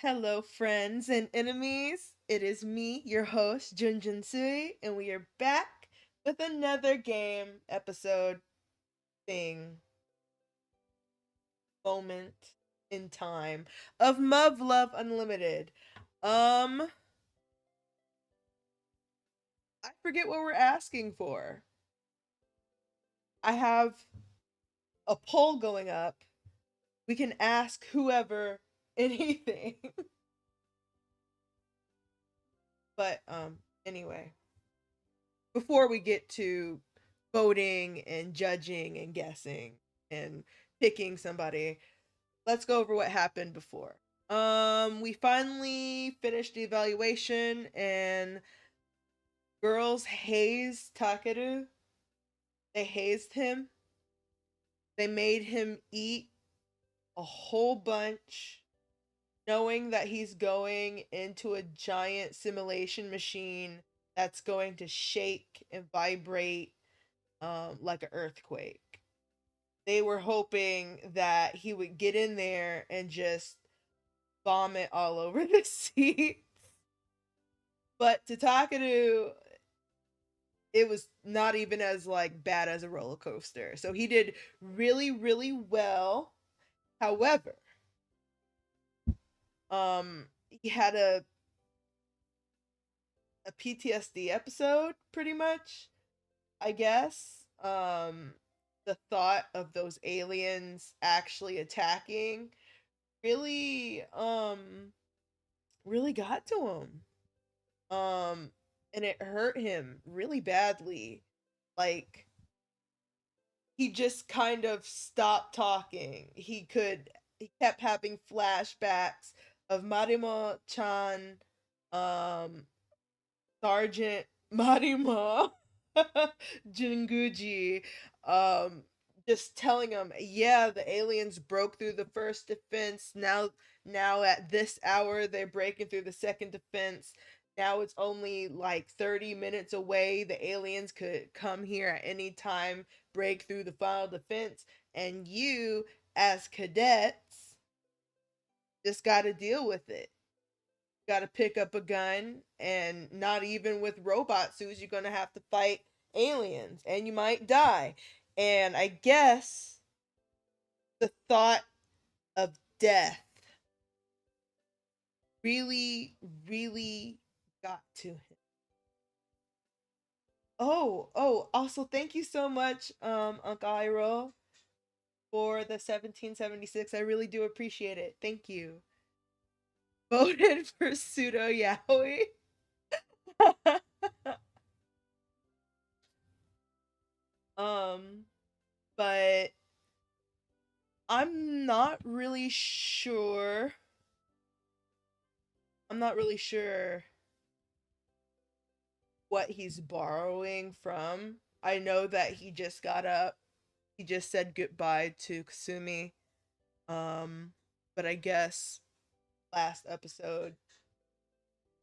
Hello, friends and enemies. It is me, your host, Junjun Sui, and we are back with another game episode thing moment in time of Muv-luv Unlimited. I forget what we're asking for. I have a poll going up. We can ask whoever anything. But anyway, before we get to voting and judging and guessing and picking somebody, let's go over what happened before. We finally finished the evaluation and girls hazed Takeru. They hazed him. They made him eat a whole bunch, knowing that he's going into a giant simulation machine that's going to shake and vibrate like an earthquake. They were hoping that he would get in there and just vomit all over the seats. But to Takeru, it was not even as like bad as a roller coaster. So he did really, really well. However, he had a PTSD episode, pretty much, I guess. The thought of those aliens actually attacking really really got to him. And it hurt him really badly. Like, he just kind of stopped talking. He kept having flashbacks of Marimo chan, um Sergeant Marimo, Jinguji, um just telling him, yeah, the aliens broke through the first defense. Now at this hour they're breaking through the second defense. Now it's only like 30 minutes away. The aliens could come here at any time, break through the final defense, and you, as cadets, just got to deal with it. Got to pick up a gun, and not even with robot suits, you're going to have to fight aliens, and you might die. And I guess the thought of death really, really got to him. Also thank you so much, Uncle Iroh, for the 1776. I really do appreciate it. Thank you. Voted for pseudo yaoi. um, but I'm not really sure. I'm not really sure what he's borrowing from. I know that he just got up. He just said goodbye to Kasumi. Um, but I guess last episode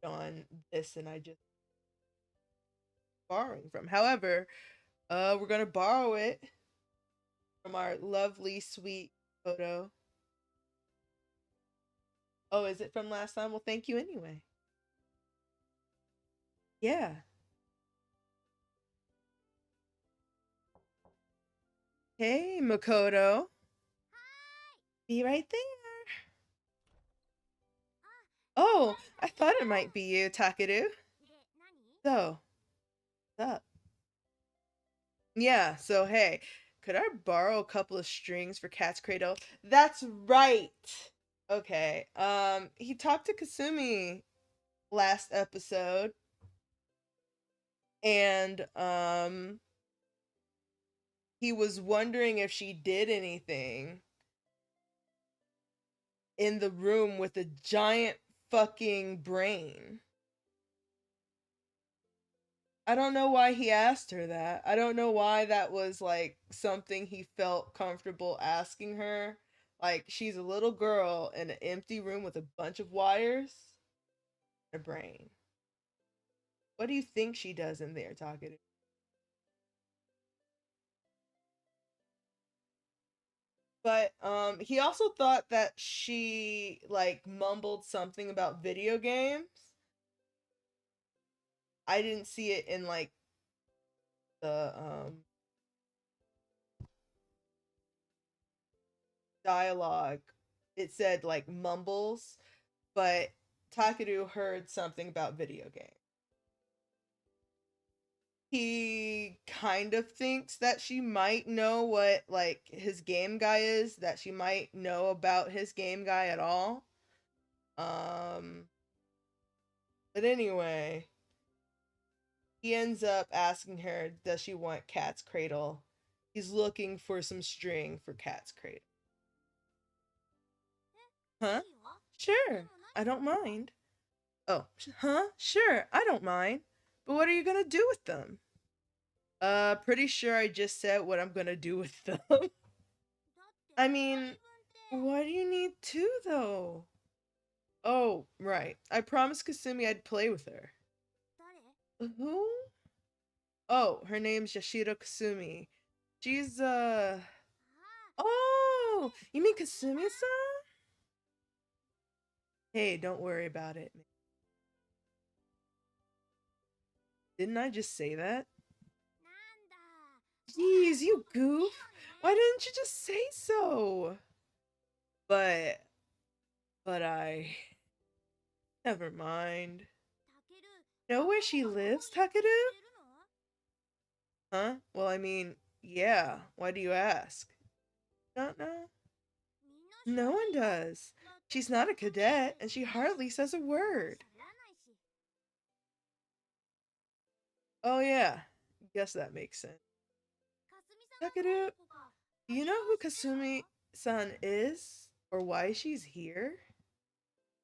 on this, and I just borrowing from. However, we're gonna borrow it from our lovely sweet photo. Oh, is it from last time? Well, thank you anyway. Yeah. Hey, Makoto. Be right there. Oh, I thought it might be you, Takeru. So, what's up? Yeah, so hey, could I borrow a couple of strings for Cat's Cradle? That's right. Okay. He talked to Kasumi last episode, and he was wondering if she did anything in the room with a giant fucking brain. I don't know why he asked her that. I don't know why that was like something he felt comfortable asking her. Like, she's a little girl in an empty room with a bunch of wires and a brain. What do you think she does in there talking to? But he also thought that she like mumbled something about video games. I didn't see it in like the dialogue. It said like mumbles, but Takeru heard something about video games. He kind of thinks that she might know what like his game guy is, that she might know about his game guy at all. Um but anyway, he ends up asking her, does she want Cat's Cradle? He's looking for some string for Cat's Cradle. Huh? Sure, I don't mind. Oh, huh? Sure, I don't mind. But what are you gonna do with them? Pretty sure I just said what I'm gonna do with them. I mean, why do you need two though? Oh, right. I promised Kasumi I'd play with her. Who? Oh, her name's Yashiro Kasumi. She's, Oh! You mean Kasumi-san? Hey, don't worry about it. Didn't I just say that? Jeez, you goof! Why didn't you just say so? But... But I... Never mind. Know where she lives, Takeru? Huh? Well, I mean, yeah. Why do you ask? Don't know? No one does. She's not a cadet, and she hardly says a word. Oh yeah, guess that makes sense. Takeru, do you know who Kasumi-san is? Or why she's here?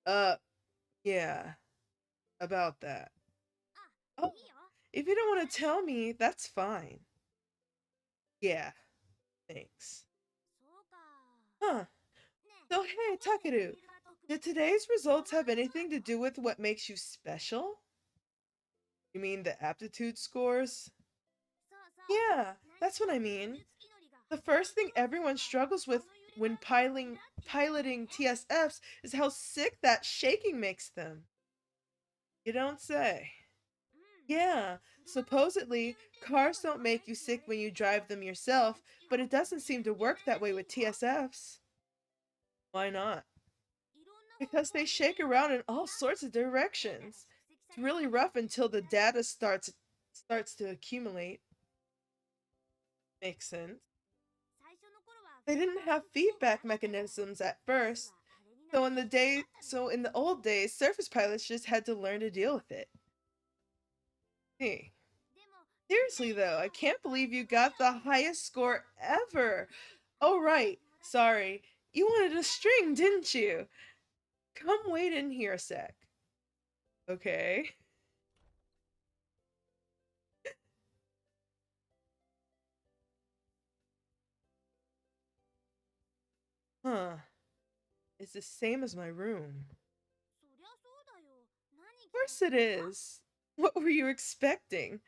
Uh, yeah, about that. Oh, if you don't want to tell me, that's fine. Yeah, thanks. Huh. So hey, Takeru, did today's results have anything to do with what makes you special? You mean the aptitude scores? Yeah, that's what I mean. The first thing everyone struggles with when piloting TSFs is how sick that shaking makes them. You don't say. Yeah, supposedly cars don't make you sick when you drive them yourself, but it doesn't seem to work that way with TSFs. Why not? Because they shake around in all sorts of directions. It's really rough until the data starts to accumulate. Makes sense. They didn't have feedback mechanisms at first, so in the old days, surface pilots just had to learn to deal with it. Hey, seriously though, I can't believe you got the highest score ever. Oh right, sorry. You wanted a string, didn't you? Come wait in here a sec. Okay. Huh. It's the same as my room. Of course it is. What were you expecting?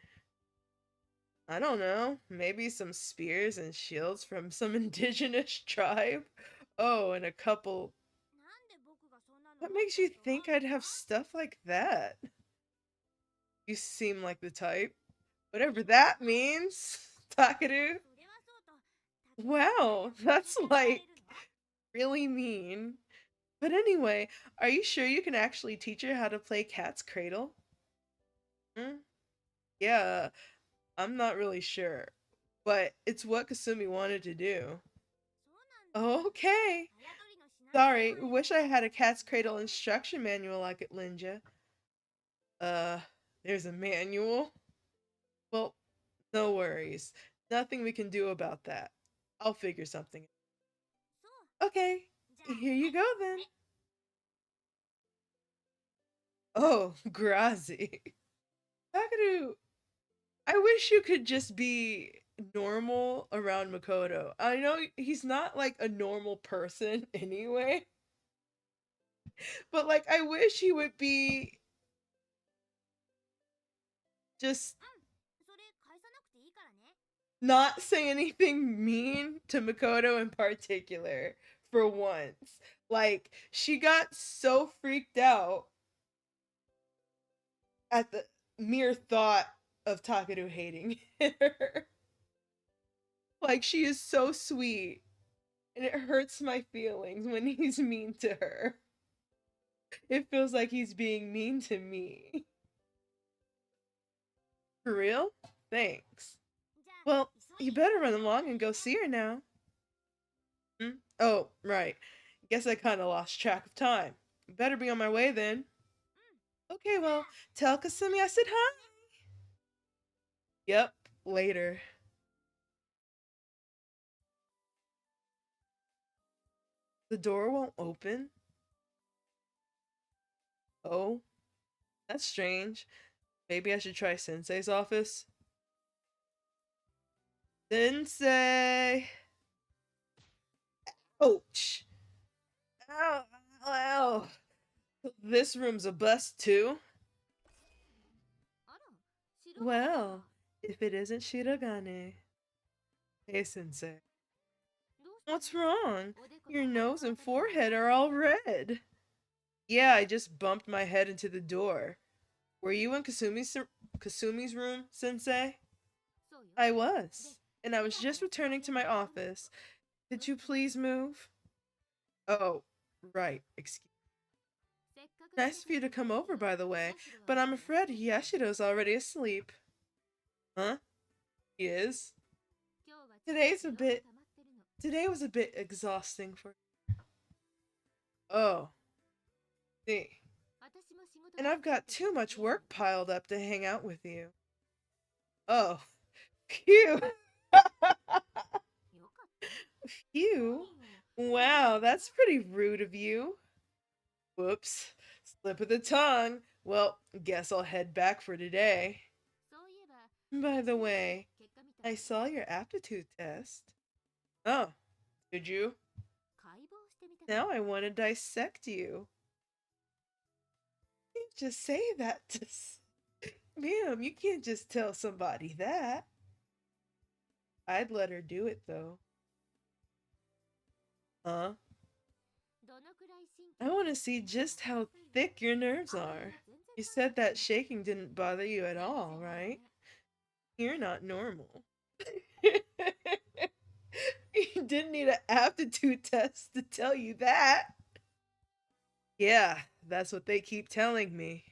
I don't know. Maybe some spears and shields from some indigenous tribe? Oh, and a couple. What makes you think I'd have stuff like that? You seem like the type. Whatever that means, Takeru. Wow, that's like really mean. But anyway, are you sure you can actually teach her how to play Cat's Cradle? Hmm? Yeah, I'm not really sure. But it's what Kasumi wanted to do. Okay. Sorry, wish I had a Cat's Cradle instruction manual I could lend you. Uh, there's a manual? Well, no worries. Nothing we can do about that. I'll figure something. Okay, here you go then. Oh, Grazi. Takeru, I wish you could just be normal around Makoto. I know he's not like a normal person anyway, but like I wish he would be just not say anything mean to Makoto in particular for once. Like, she got so freaked out at the mere thought of Takeru hating her. Like, she is so sweet, and it hurts my feelings when he's mean to her. It feels like he's being mean to me. For real? Thanks. Well, you better run along and go see her now. Hmm? Oh, right. Guess I kind of lost track of time. Better be on my way then. Okay, well, tell Kasumi I said hi. Yep, later. The door won't open? Oh, that's strange. Maybe I should try Sensei's office. Sensei! Ouch! Ow, ow, ow. This room's a bust too? Well, if it isn't Shirogane. Hey, Sensei. What's wrong? Your nose and forehead are all red. Yeah, I just bumped my head into the door. Were you in Kasumi's room, Sensei? I was. And I was just returning to my office. Could you please move? Oh, right. Excuse me. Nice of you to come over, by the way. But I'm afraid Yashiro's already asleep. Huh? He is? Today's a bit... Today was a bit exhausting for... Oh. See. And I've got too much work piled up to hang out with you. Oh. Phew. Phew. Wow, that's pretty rude of you. Whoops. Slip of the tongue. Well, guess I'll head back for today. By the way, I saw your aptitude test. Oh, did you? Now I want to dissect you. You can't just say that to... Ma'am, you can't just tell somebody that. I'd let her do it, though. Huh? I want to see just how thick your nerves are. You said that shaking didn't bother you at all, right? You're not normal. You didn't need an aptitude test to tell you that. Yeah, that's what they keep telling me.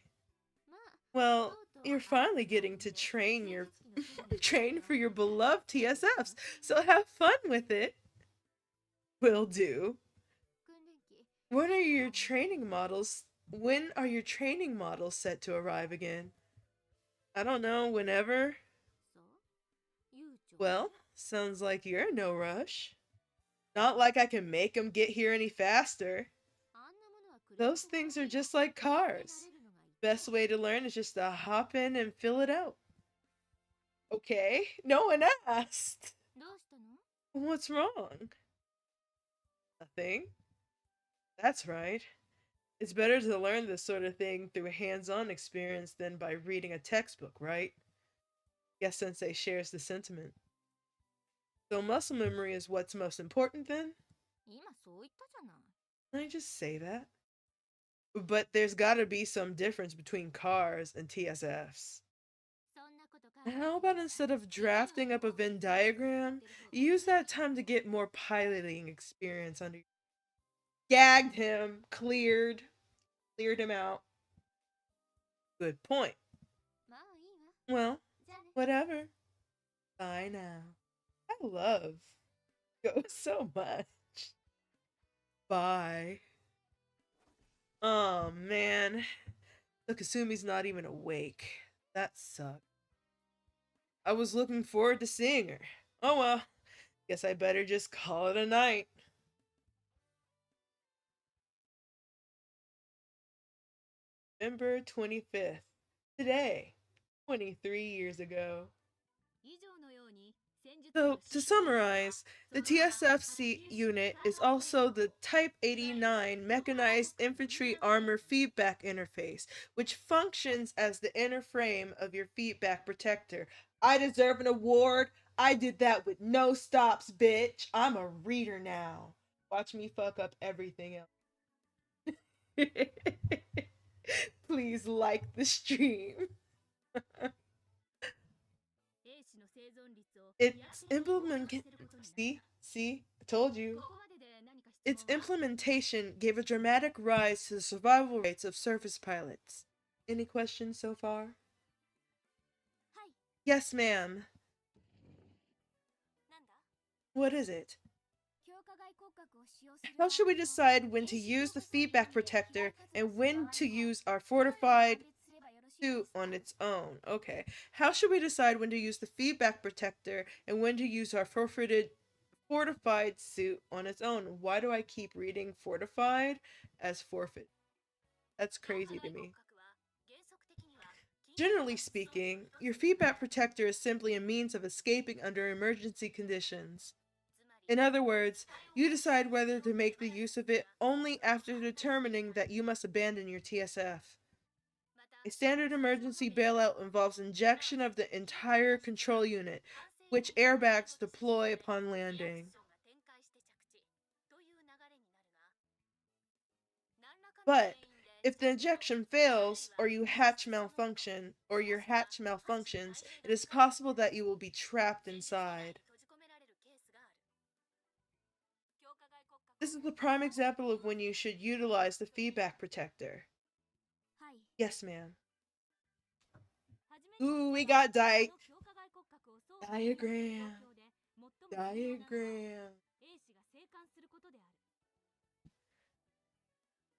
Well, you're finally getting to train for your beloved TSFs, so have fun with it. Will do. When are your training models set to arrive again? I don't know, whenever. Well, sounds like you're in no rush. Not like I can make them get here any faster. Those things are just like cars. Best way to learn is just to hop in and fill it out. Okay, no one asked. What's wrong? Nothing. That's right. It's better to learn this sort of thing through hands-on experience than by reading a textbook, right? Guess Sensei shares the sentiment. So muscle memory is what's most important then? I just say that. But there's gotta be some difference between cars and TSFs. How about instead of drafting up a Venn diagram, use that time to get more piloting experience under... Gagged him, cleared him out. Good point. Well, whatever. Bye now. I love Go so much. Bye. Oh man. The Kasumi's not even awake. That sucks. I was looking forward to seeing her. Oh well. Guess I better just call it a night. November 25th. Today. 23 years ago. So, to summarize, the TSFC unit is also the Type 89 Mechanized Infantry Armor Feedback Interface, which functions as the inner frame of your feedback protector. I deserve an award. I did that with no stops, bitch. I'm a reader now. Watch me fuck up everything else. Please like the stream. It's implement. See, I told you. Its implementation gave a dramatic rise to the survival rates of surface pilots. Any questions so far? Yes, ma'am. What is it? How should we decide when to use the feedback protector and when to use our fortified suit on its own? Okay. How should we decide when to use the feedback protector and when to use our fortified suit on its own? Why do I keep reading fortified as forfeit? That's crazy to me. Generally speaking, your feedback protector is simply a means of escaping under emergency conditions. In other words, you decide whether to make the use of it only after determining that you must abandon your TSF. A standard emergency bailout involves injection of the entire control unit, which airbags deploy upon landing. But if the injection fails, or your hatch malfunctions, it is possible that you will be trapped inside. This is the prime example of when you should utilize the feedback protector. Yes, ma'am. Ooh, we got diagram.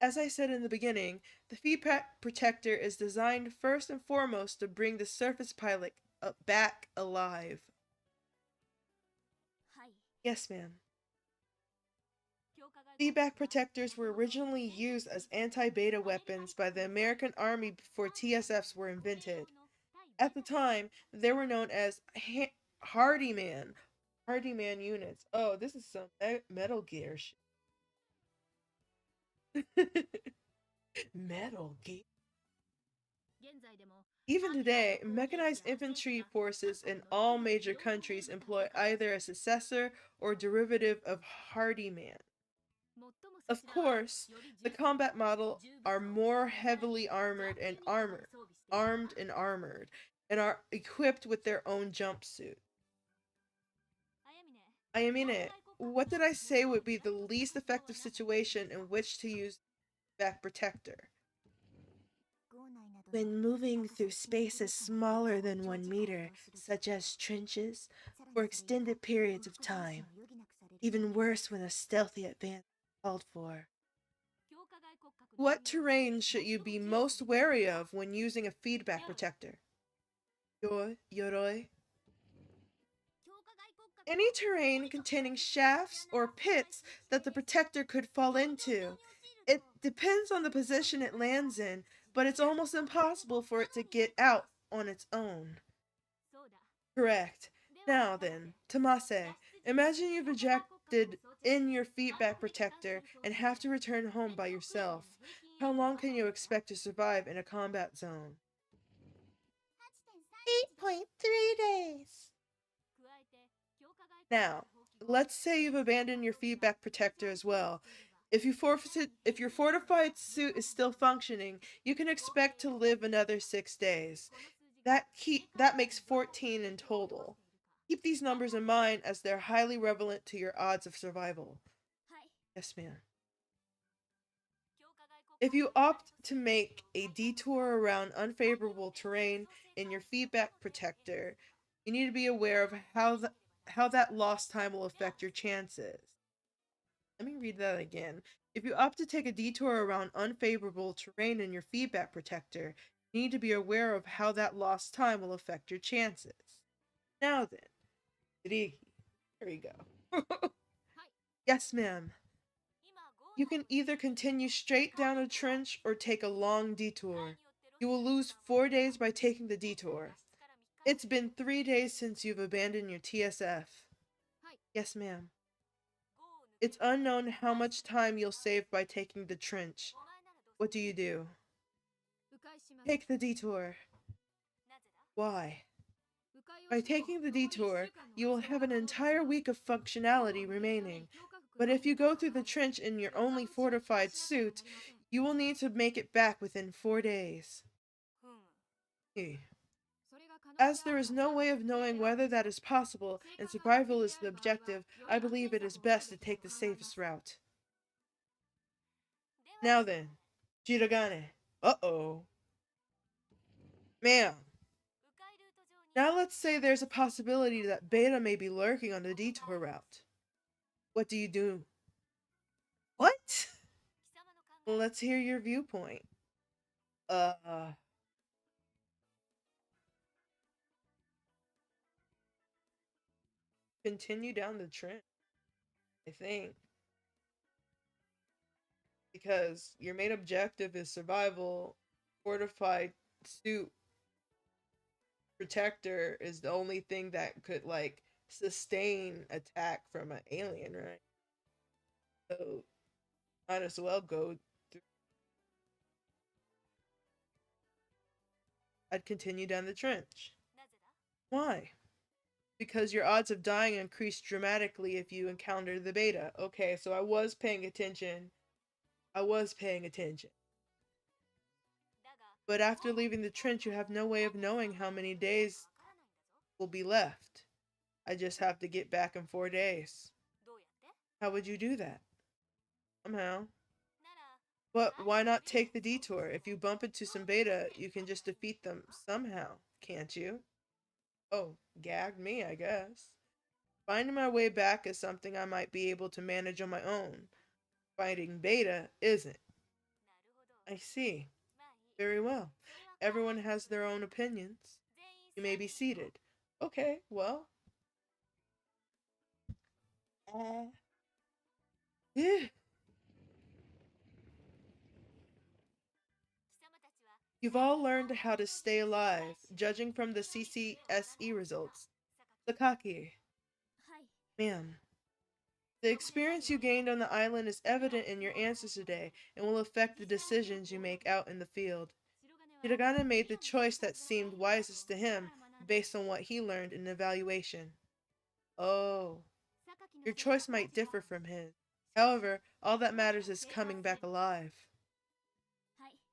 As I said in the beginning, the feedback protector is designed first and foremost to bring the surface pilot back alive. Yes, ma'am. Feedback protectors were originally used as anti-beta weapons by the American Army before TSFs were invented. At the time, they were known as Hardyman units. Oh, this is some Metal Gear shit. Metal Gear. Even today, mechanized infantry forces in all major countries employ either a successor or derivative of Hardyman. Of course, the combat model are more heavily armed, and are equipped with their own jumpsuit. I mean it. What did I say would be the least effective situation in which to use back protector? When moving through spaces smaller than 1 meter, such as trenches, for extended periods of time. Even worse when a stealthy advance is called for. What terrain should you be most wary of when using a feedback protector? Yoroi? Any terrain containing shafts or pits that the protector could fall into. It depends on the position it lands in, but it's almost impossible for it to get out on its own. Correct. Now then, Tomase, imagine you've ejected in your feedback protector and have to return home by yourself. How long can you expect to survive in a combat zone? 8.3 days. Now, let's say you've abandoned your feedback protector as well. If your fortified suit is still functioning, you can expect to live another 6 days. That makes 14 in total. Keep these numbers in mind as they're highly relevant to your odds of survival. Yes, ma'am. If you opt to make a detour around unfavorable terrain in your feedback protector, you need to be aware of how that lost time will affect your chances. Let me read that again. If you opt to take a detour around unfavorable terrain in your feedback protector, you need to be aware of how that lost time will affect your chances. Now then, Riki, here you go. Yes, ma'am. You can either continue straight down a trench or take a long detour. You will lose 4 days by taking the detour. It's been 3 days since you've abandoned your TSF. Yes, ma'am. It's unknown how much time you'll save by taking the trench. What do you do? Take the detour. Why? By taking the detour, you will have an entire week of functionality remaining. But if you go through the trench in your only fortified suit, you will need to make it back within 4 days. Eh. As there is no way of knowing whether that is possible and survival is the objective, I believe it is best to take the safest route. Now then, Jiragane. Uh-oh. Ma'am. Now let's say there's a possibility that Beta may be lurking on the detour route. What do you do? What? Well, let's hear your viewpoint. Continue down the trend, I think. Because your main objective is survival. Fortified suit protector is the only thing that could, like, sustain attack from an alien, right? So, might as well go through. I'd continue down the trench. Why? Because your odds of dying increase dramatically if you encounter the beta. Okay, so I was paying attention. But after leaving the trench, you have no way of knowing how many days will be left. I just have to get back in 4 days. How would you do that? Somehow. But why not take the detour? If you bump into some beta, you can just defeat them somehow, can't you? Oh, gagged me, I guess. Finding my way back is something I might be able to manage on my own. Fighting beta isn't. I see. Very well. Everyone has their own opinions. You may be seated. Okay, well. You've all learned how to stay alive, judging from the CCSE results. Sakaki. Ma'am. The experience you gained on the island is evident in your answers today and will affect the decisions you make out in the field. Hiragana made the choice that seemed wisest to him based on what he learned in evaluation. Oh, your choice might differ from his. However, all that matters is coming back alive.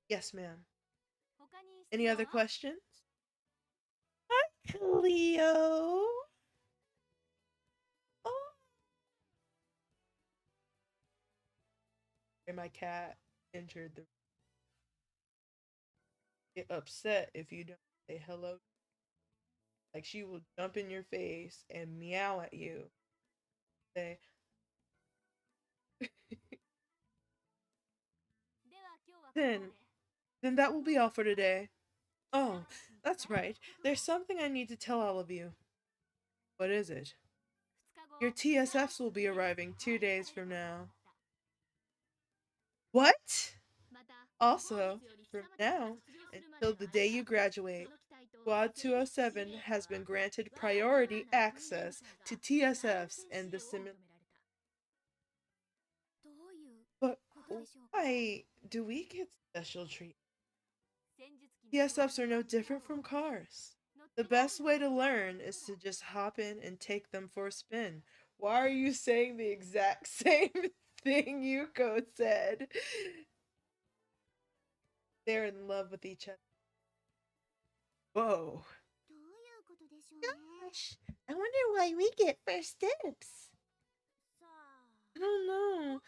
Yes, ma'am. Any other questions? Hi, Cleo. Oh. And my cat entered the. Get upset if you don't say hello. Like, she will jump in your face and meow at you. Say, then that will be all for today. Oh, that's right. There's something I need to tell all of you. What is it? Your TSFs will be arriving 2 days from now. What? Also, from now until the day you graduate, Squad 207 has been granted priority access to TSFs and the simulator. But why do we get special treatment? TSFs are no different from cars. The best way to learn is to just hop in and take them for a spin. Why are you saying the exact same thing Yuko said? They're in love with each other. Whoa. Gosh, I wonder why we get first dibs. I don't know.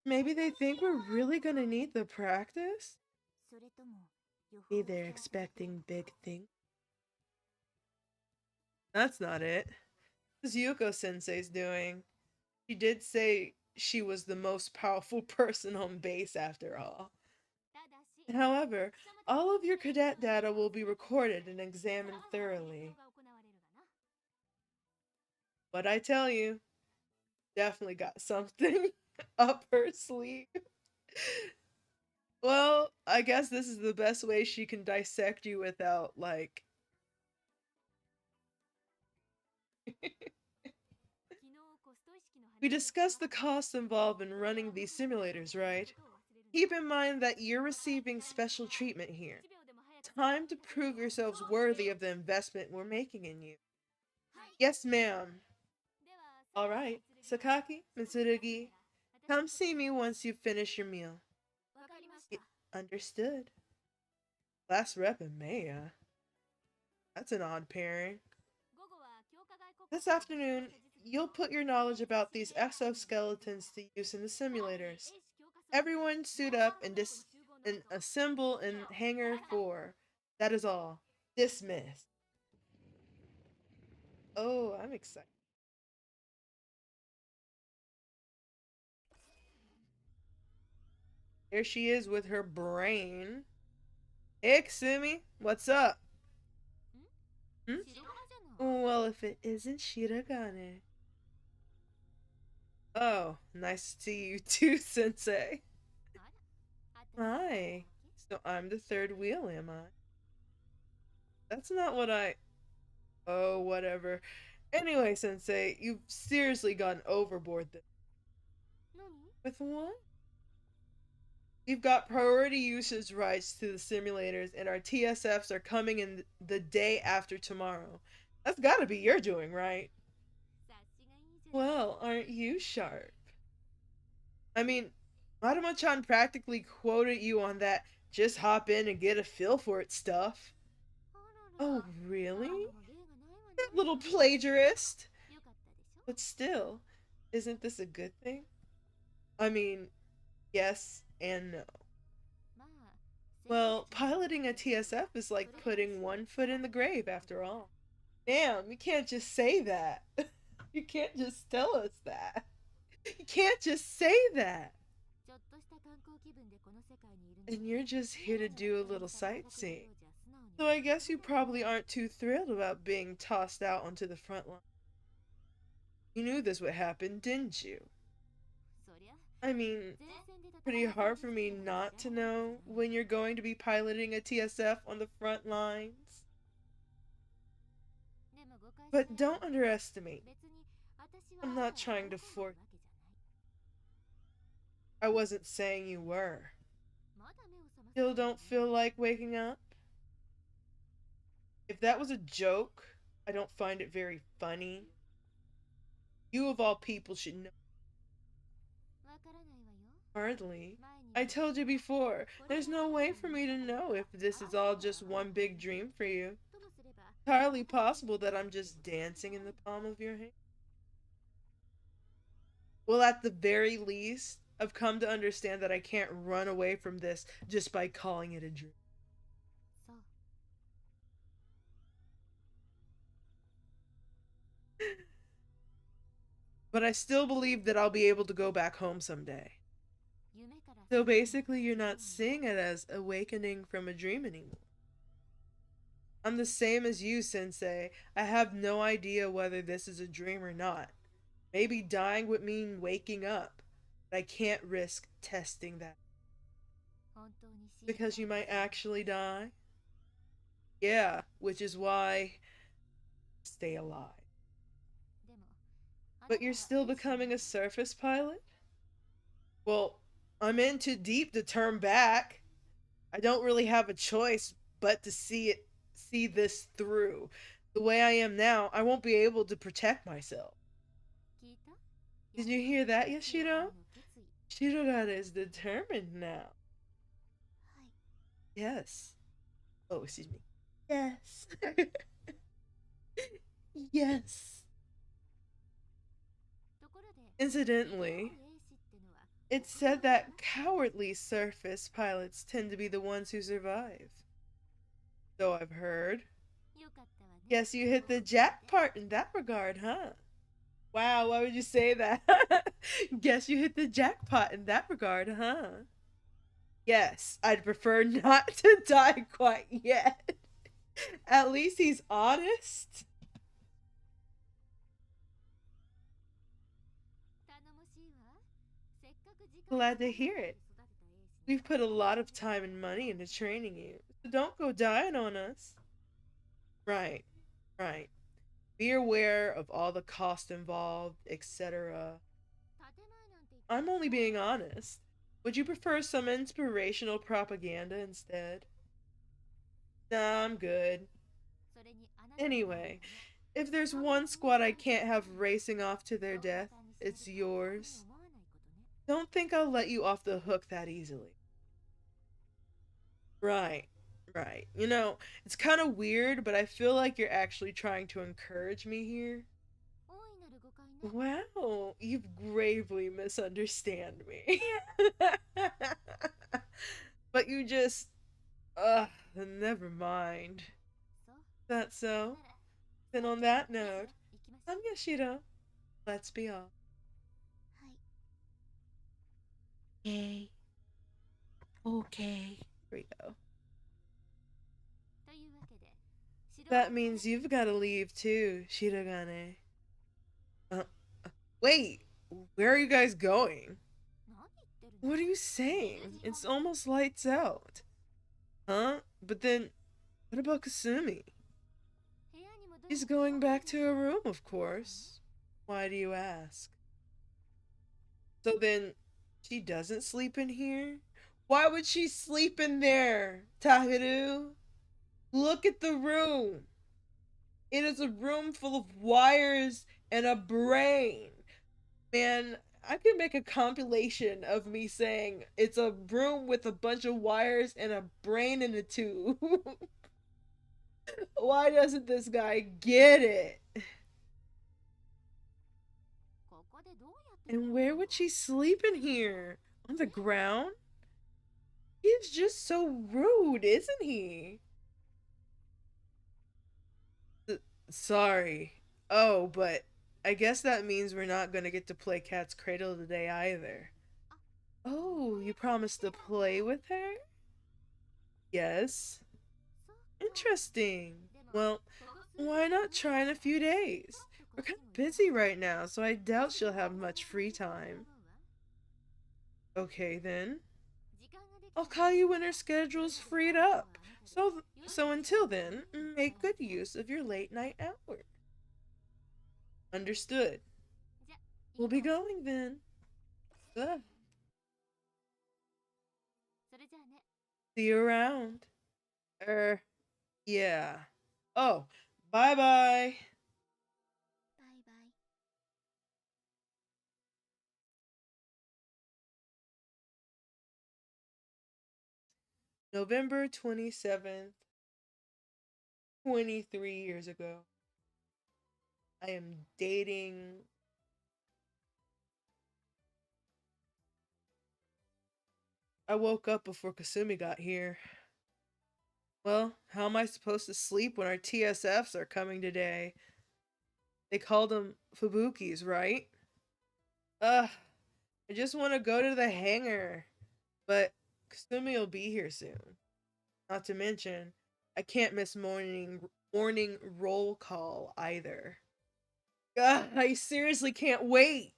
Maybe they think we're really gonna need the practice? Maybe they're expecting big things. That's not it. What is Yuko Sensei's doing? She did say she was the most powerful person on base after all. However, all of your cadet data will be recorded and examined thoroughly. But I tell you, definitely got something up her sleeve. Well, I guess this is the best way she can dissect you without, like... We discussed the costs involved in running these simulators, right? Keep in mind that you're receiving special treatment here. Time to prove yourselves worthy of the investment we're making in you. Yes, ma'am. All right, Sakaki, Mitsurugi, come see me once you finish your meal. Y- Understood. Last rep in Maya. That's an odd pairing. This afternoon, you'll put your knowledge about these exoskeletons to use in the simulators. Everyone suit up and assemble in hangar 4. That is all. Dismiss. Oh, I'm excited. There she is with her brain. Hey, Kasumi, what's up? Hmm? Well, if it isn't Shirogane. Oh, nice to see you too, Sensei. Hi. So I'm the third wheel, am I? That's not what I. Oh, whatever. Anyway, Sensei, you've seriously gone overboard this. With what? We've got priority usage rights to the simulators, and our TSFs are coming in the day after tomorrow. That's gotta be your doing, right? Well, aren't you sharp? I mean, Madama-chan practically quoted you on that just hop in and get a feel for it stuff. Oh, really? That little plagiarist! But still, isn't this a good thing? I mean, yes and no. Well, piloting a TSF is like putting one foot in the grave after all. Damn, you can't just say that. You can't just tell us that. You can't just say that. And you're just here to do a little sightseeing. So I guess you probably aren't too thrilled about being tossed out onto the front line. You knew this would happen, didn't you? I mean, pretty hard for me not to know when you're going to be piloting a TSF on the front lines. But don't underestimate me. I'm not trying to force. I wasn't saying you were. Still don't feel like waking up? If that was a joke, I don't find it very funny. You of all people should know. Hardly. I told you before, there's no way for me to know if this is all just one big dream for you. Entirely possible that I'm just dancing in the palm of your hand. Well, at the very least, I've come to understand that I can't run away from this just by calling it a dream. But I still believe that I'll be able to go back home someday. So basically, you're not seeing it as awakening from a dream anymore. I'm the same as you, Sensei. I have no idea whether this is a dream or not. Maybe dying would mean waking up, but I can't risk testing that. Because you might actually die? Yeah, which is why stay alive. But you're still becoming a surface pilot? Well, I'm in too deep to turn back. I don't really have a choice but to see this through. The way I am now, I won't be able to protect myself. Did you hear that, Yashiro? Shirogane is determined now. Yes. Oh, excuse me. Yes. Yes. Incidentally, it's said that cowardly surface pilots tend to be the ones who survive. So I've heard. Guess you hit the jackpot in that regard, huh? Wow, why would you say that? Guess you hit the jackpot in that regard, huh? Yes, I'd prefer not to die quite yet. At least he's honest. Glad to hear it. We've put a lot of time and money into training you, so don't go dying on us. Right, right. Be aware of all the cost involved, etc. I'm only being honest. Would you prefer some inspirational propaganda instead? Nah, I'm good. Anyway, If there's one squad I can't have racing off to their death, it's yours. Don't think I'll let you off the hook that easily. Right, right. You know, it's kind of weird, but I feel like you're actually trying to encourage me here. Wow, you've gravely misunderstand me. But you just, never mind. That's so. Then on that note, I'm Yashiro. Let's be off. Okay. Okay. Here we go. That means you've got to leave too, Shirogane. Uh, wait, where are you guys going? What are you saying? It's almost lights out. Huh? But then, what about Kasumi? She's going back to her room, of course. Why do you ask? So then, she doesn't sleep in here? Why would she sleep in there, Takeru? Look at the room. It is a room full of wires and a brain. Man, I could make a compilation of me saying it's a room with a bunch of wires and a brain in a tube. Why doesn't this guy get it? And where would she sleep in here? On the ground? He's just so rude, isn't he? Sorry. Oh, but I guess that means we're not gonna get to play Cat's Cradle today either. Oh, you promised to play with her? Yes. Interesting. Well, why not try in a few days? We're kind of busy right now, so I doubt she'll have much free time. Okay, then. I'll call you when her schedule's freed up. So until then, make good use of your late night hour. Understood. We'll be going then. Ugh. See you around. Er, yeah. Oh, bye-bye. November 27th, 23 years ago. I am dating. I woke up before Kasumi got here. Well, how am I supposed to sleep when our TSFs are coming today? They call them Fubukis, right? Ugh, I just want to go to the hangar. But Kasumi will be here soon. Not to mention, I can't miss morning roll call either. Ugh, I seriously can't wait.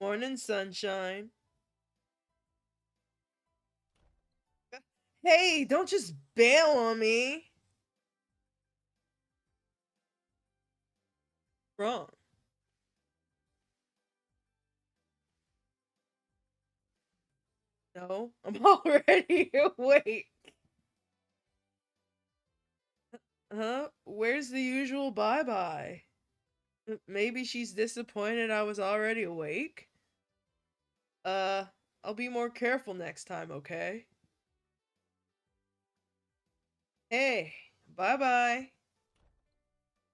Morning sunshine. Hey, don't just bail on me. Wrong. No, I'm already awake. Huh? Where's the usual bye-bye? Maybe she's disappointed I was already awake? Uh, I'll be more careful next time, okay? Hey, bye-bye.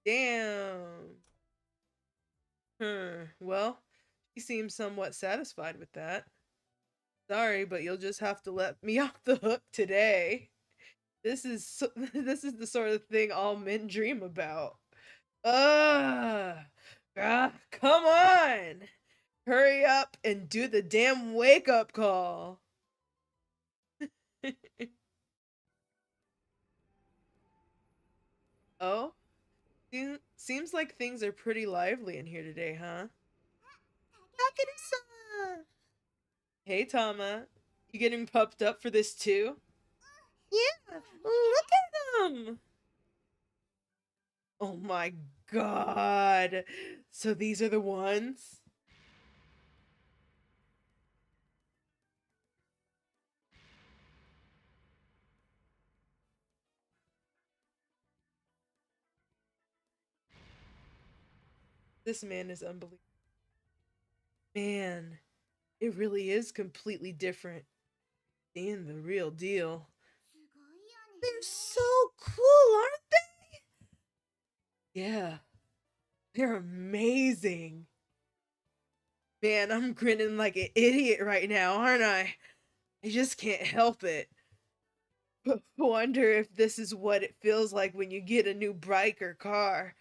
Damn. Well, she seems somewhat satisfied with that. Sorry, but you'll just have to let me off the hook today. This is the sort of thing all men dream about. Ugh. Come on. Hurry up and do the damn wake-up call. Oh? Seems like things are pretty lively in here today, huh? Takeda-san! Hey, Tama. You getting pumped up for this too? Yeah, look at them! Oh my god. So these are the ones? This man is unbelievable. Man, it really is completely different. Seeing the real deal. They're so cool, aren't they? Yeah, they're amazing. Man, I'm grinning like an idiot right now, aren't I? I just can't help it. Wonder if this is what it feels like when you get a new bike or car.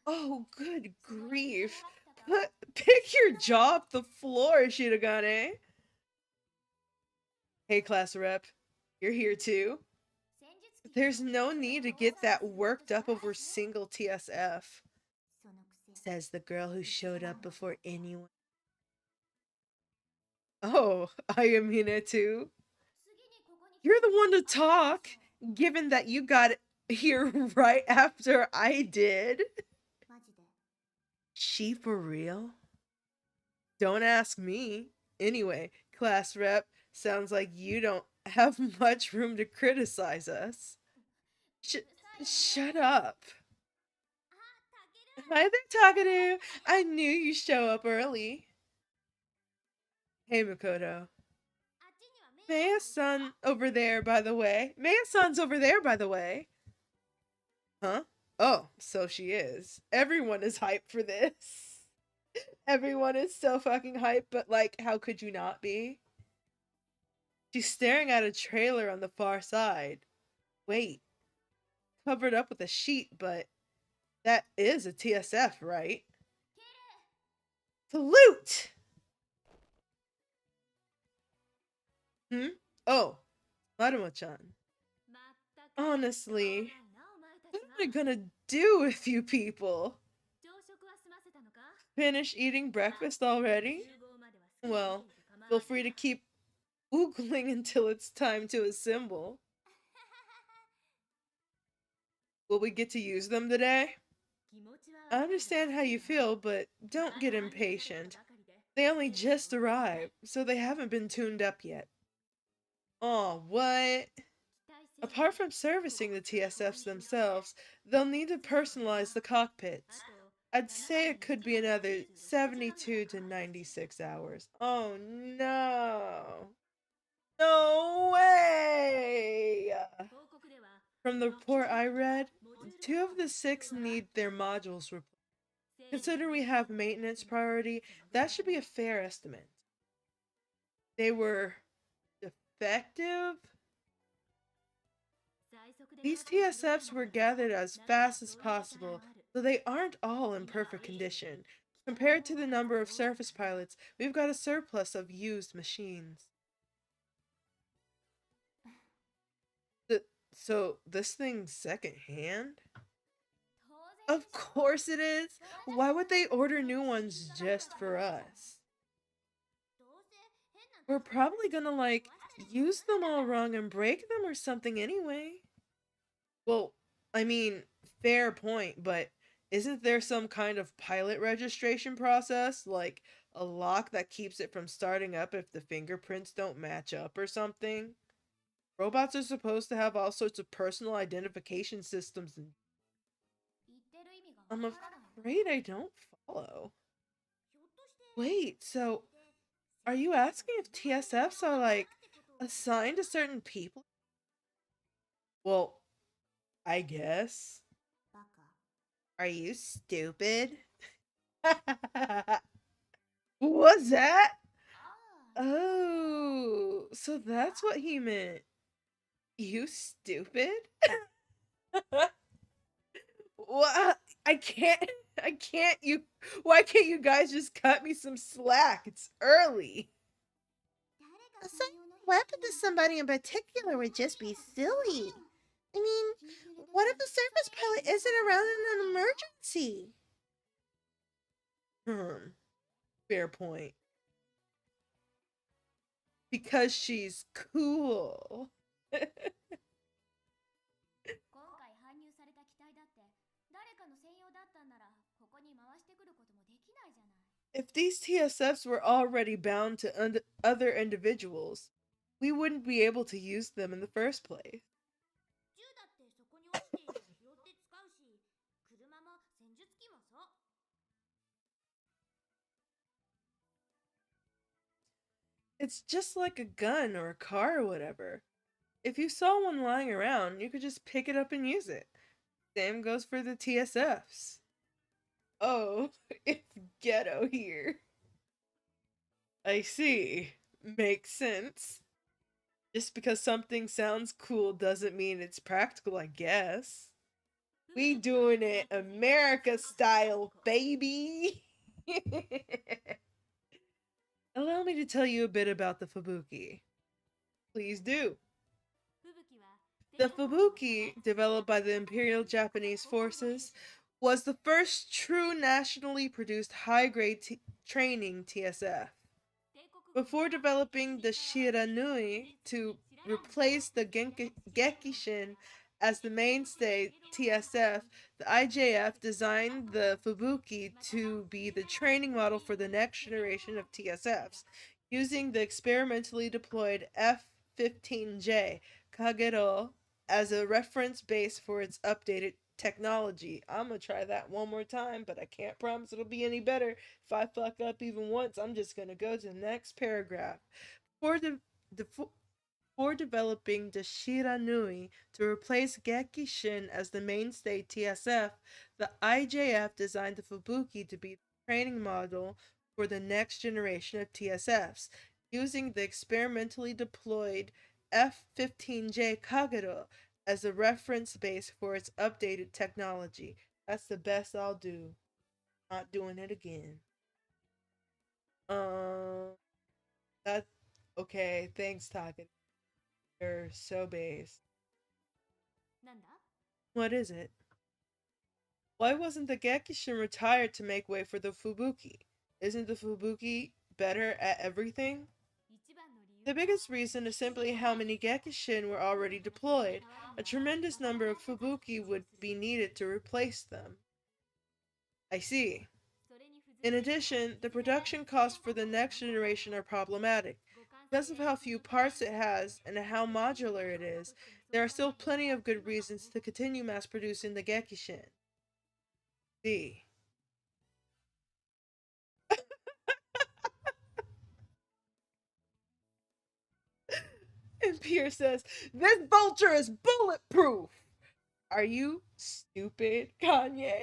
Oh, good grief. Pick your jaw off the floor, Shirogane. Hey, class rep. You're here too? There's no need to get that worked up over single TSF, says the girl who showed up before anyone. Oh, Ayamina too? You're the one to talk, given that you got here right after I did. She for real? Don't ask me. Anyway, class rep, sounds like you don't have much room to criticize us. Shut up. Hi there, Takeru. I knew you'd show up early. Hey, Makoto. Maya-san over there, by the way. Maya-san's over there, by the way. Huh? Oh, so she is. Everyone is hyped for this. Everyone is so fucking hyped, but like, how could you not be? She's staring at a trailer on the far side. Wait, covered up with a sheet, but that is a TSF, right? Salute! Hmm? Oh, Marumo-chan. Honestly, what am I gonna do with you people? Finish eating breakfast already? Well, feel free to keep oogling until it's time to assemble. Will we get to use them today? I understand how you feel, but don't get impatient. They only just arrived, so they haven't been tuned up yet. Aw, what? Apart from servicing the TSFs themselves, they'll need to personalize the cockpits. I'd say it could be another 72 to 96 hours. Oh no. No way! From the report I read, 2 of the 6 need their modules replaced. Considering we have maintenance priority, that should be a fair estimate. They were defective? These TSFs were gathered as fast as possible, so they aren't all in perfect condition. Compared to the number of surface pilots, we've got a surplus of used machines. So, this thing's secondhand? Of course it is! Why would they order new ones just for us? We're probably gonna, like, use them all wrong and break them or something anyway. Well, I mean, fair point, but isn't there some kind of pilot registration process? Like a lock that keeps it from starting up if the fingerprints don't match up or something? Robots are supposed to have all sorts of personal identification systems and I'm afraid I don't follow. Wait, so are you asking if TSFs are like assigned to certain people? Well, I guess. Are you stupid? Was that? Oh, so that's what he meant. You stupid? What? I can't, why can't you guys just cut me some slack? It's early. Assigning a weapon to somebody in particular would just be silly. I mean, what if the surface pilot isn't around in an emergency? Fair point. Because she's cool. If these TSFs were already bound to other individuals, we wouldn't be able to use them in the first place. It's just like a gun or a car or whatever. If you saw one lying around, you could just pick it up and use it. Same goes for the TSFs. Oh, it's ghetto here. I see. Makes sense. Just because something sounds cool doesn't mean it's practical, I guess. We doing it America style, baby. Allow me to tell you a bit about the Fubuki. Please do. The Fubuki, developed by the Imperial Japanese Forces, was the first true nationally produced high-grade training TSF. Before developing the Shiranui to replace the Gekishin as the mainstay TSF, the IJF designed the Fubuki to be the training model for the next generation of TSFs, using the experimentally deployed F-15J Kagero as a reference base for its updated technology. I'm gonna try that one more time, but I can't promise it'll be any better. If I fuck up even once, I'm just gonna go to the next paragraph. For the for developing the Shiranui to replace Gekishin as the mainstay TSF, the IJF designed the Fubuki to be the training model for the next generation of TSFs, using the experimentally deployed F-15J Kagero as a reference base for its updated technology. That's the best I'll do. Not doing it again. That okay. Thanks, Taka. You're so base. What is it? Why wasn't the Gekishin retired to make way for the Fubuki? Isn't the Fubuki better at everything? The biggest reason is simply how many Gekishin were already deployed. A tremendous number of Fubuki would be needed to replace them. I see. In addition, the production costs for the next generation are problematic. Because of how few parts it has and how modular it is, there are still plenty of good reasons to continue mass producing the Gekishin. D. And Pierre says, "This vulture is bulletproof." Are you stupid, Kanye?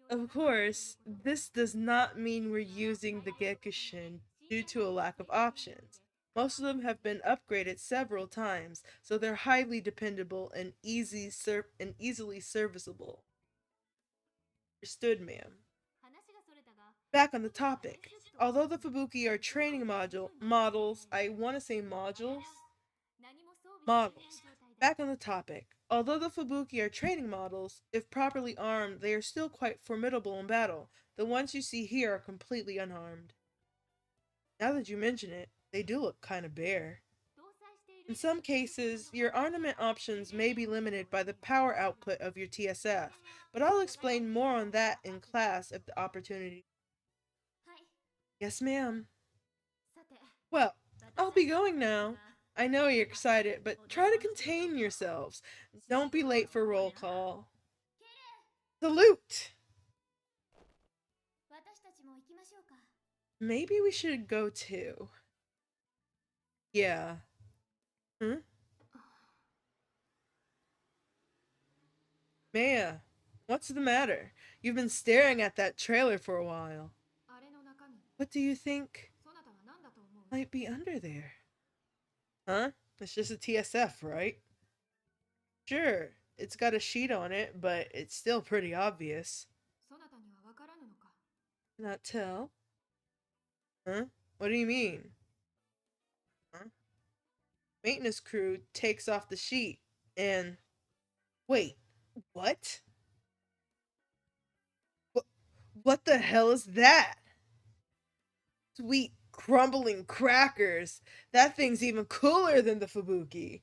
Of course, this does not mean we're using the Gekishin due to a lack of options. Most of them have been upgraded several times, so they're highly dependable and easily serviceable. Understood, ma'am. Back on the topic. Although the Fubuki are training models, I want to say modules? Models. Back on the topic. Although the Fubuki are training models, if properly armed, they are still quite formidable in battle. The ones you see here are completely unharmed. Now that you mention it, they do look kind of bare. In some cases, your armament options may be limited by the power output of your TSF, but I'll explain more on that in class if the opportunity. Yes, ma'am. Well, I'll be going now. I know you're excited, but try to contain yourselves. Don't be late for roll call. Salute! Maybe we should go too. Yeah. Hmm? Maya, what's the matter? You've been staring at that trailer for a while. What do you think might be under there? Huh? It's just a TSF, right? Sure, it's got a sheet on it, but it's still pretty obvious. Not tell? Huh? What do you mean? Huh? Maintenance crew takes off the sheet and... Wait, what? What the hell is that? Sweet crumbling crackers. That thing's even cooler than the Fubuki.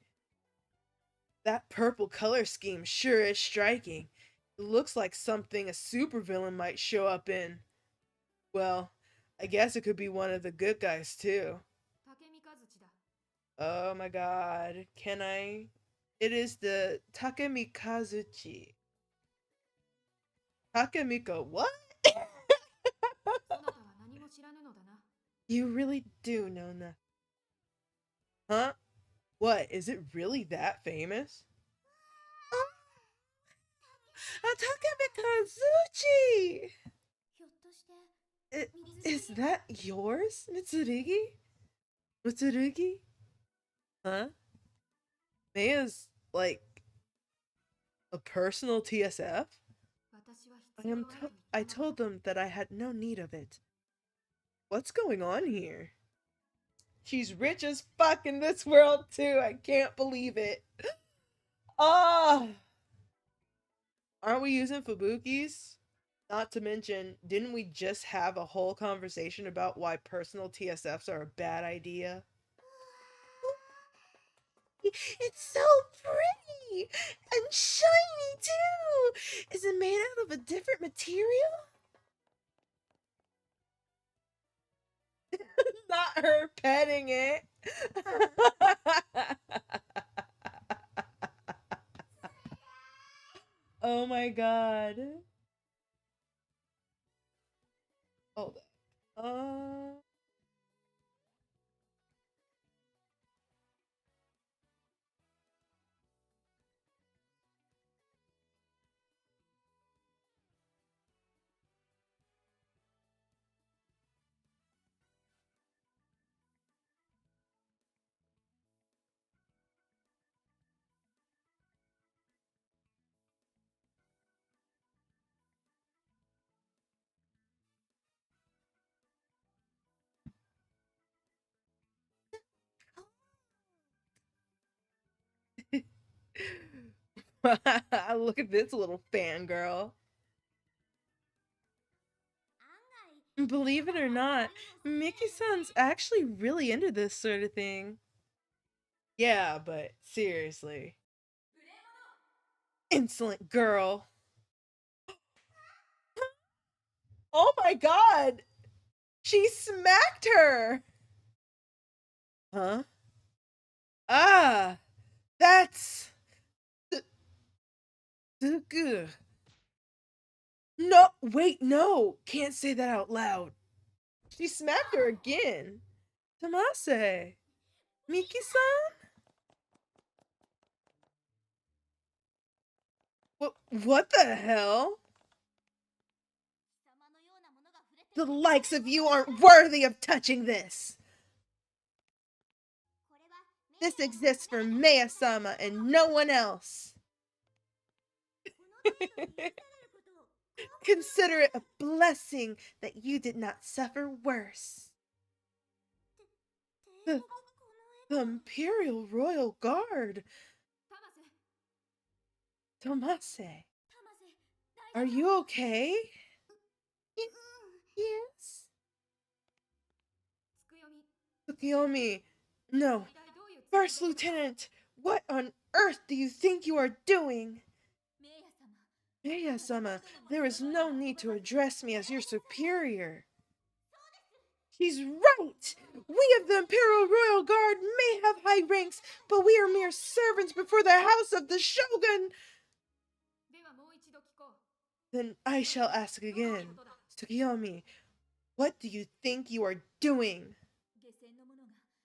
That purple color scheme sure is striking. It looks like something a supervillain might show up in. Well, I guess it could be one of the good guys too. Oh my god, can I? It is the Takemikazuchi. Takemika, what? You really do know nothing. Huh? What? Is it really that famous? Takebe Kazuchi! Is that yours, Mitsurugi? Mitsurugi? Huh? Maya's like a personal TSF? I told them that I had no need of it. What's going on here? She's rich as fuck in this world too. I can't believe it. Ah, aren't we using Fubukis? Not to mention, didn't we just have a whole conversation about why personal TSFs are a bad idea? It's so pretty and shiny too. Is it made out of a different material? Not her petting it. Oh my god. Hold on. Look at this little fangirl. Believe it or not, Miki-san's actually really into this sort of thing. Yeah, but seriously. Insolent girl. Oh my god! She smacked her! Huh? Ah! That's... Good. No, wait, no! Can't say that out loud. She smacked her again. Tamase. Miki-san? What the hell? The likes of you aren't worthy of touching this. This exists for Maya-sama and no one else. Consider it a blessing that you did not suffer worse. The Imperial Royal Guard. Tomase, are you okay? Yes. Tsukiyomi, no. First Lieutenant, what on earth do you think you are doing? Maya-sama, there is no need to address me as your superior. She's right! We of the Imperial Royal Guard may have high ranks, but we are mere servants before the house of the Shogun! Then I shall ask again. Tsukiyomi, what do you think you are doing?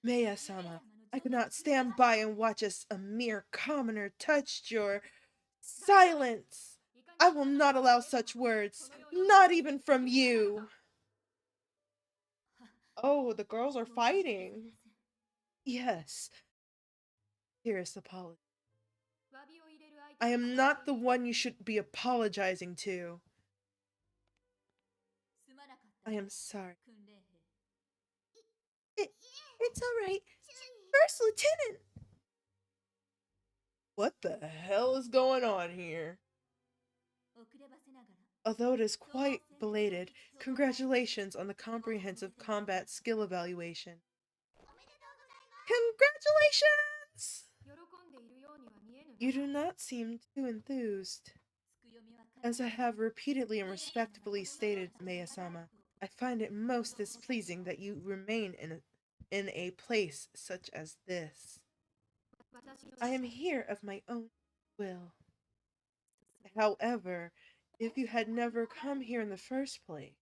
Maya-sama, I could not stand by and watch as a mere commoner touched your... Silence! I will not allow such words, not even from you! Oh, the girls are fighting. Yes. Dearest apology. I am not the one you should be apologizing to. I am sorry. It's alright. First Lieutenant! What the hell is going on here? Although it is quite belated, congratulations on the comprehensive combat skill evaluation. Congratulations! You do not seem too enthused. As I have repeatedly and respectfully stated, Maya-sama, I find it most displeasing that you remain in a place such as this. I am here of my own will. However, if you had never come here in the first place,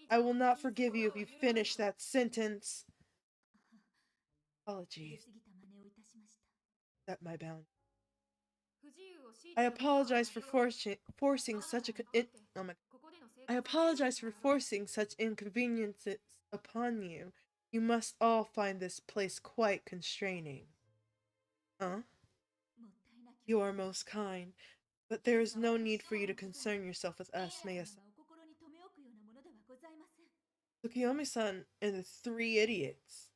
I will not forgive you if you finish that sentence. Apologies. Set my bound. I apologize for forcing such a oh my, I apologize for forcing such inconveniences upon you. You must all find this place quite constraining. Huh? You are most kind, but there is no need for you to concern yourself with us, Maya-san. Tsukiyomi-san and the three idiots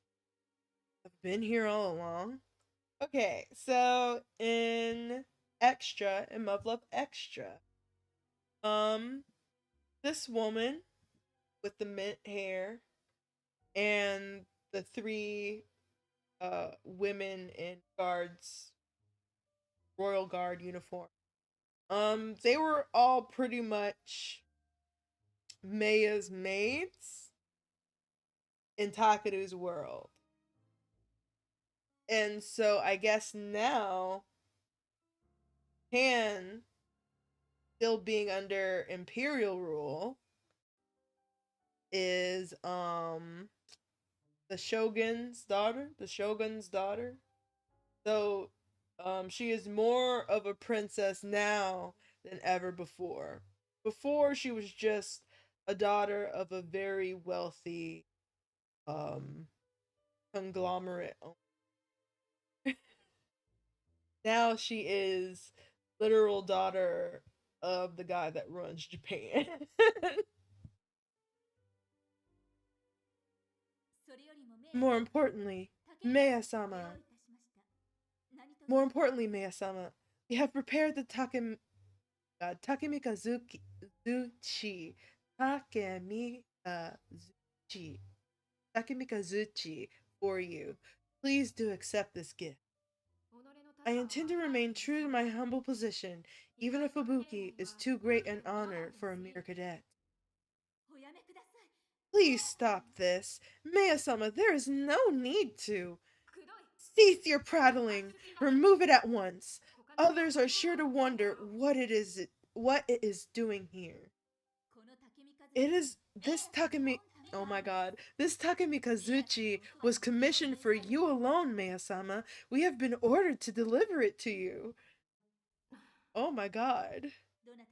have been here all along. Okay, so in muv-luv extra, this woman with the mint hair and the three women in guards royal guard uniform, they were all pretty much Maya's maids in Takeru's world. And so I guess now Japan, still being under imperial rule, is the shogun's daughter. So she is more of a princess now than ever before. Before she was just a daughter of a very wealthy conglomerate. Now she is literal daughter of the guy that runs Japan. More importantly, Maya-sama. We have prepared the Takemikazuchi. Takemikazuchi for you. Please do accept this gift. I intend to remain true to my humble position, even if Ibuki is too great an honor for a mere cadet. Please stop this. Maya-sama, there is no need to. Cease your prattling. Remove it at once. Others are sure to wonder what it is doing here. It is this Oh my god. This Takemikazuchi was commissioned for you alone, Maya-sama. We have been ordered to deliver it to you. Oh my god.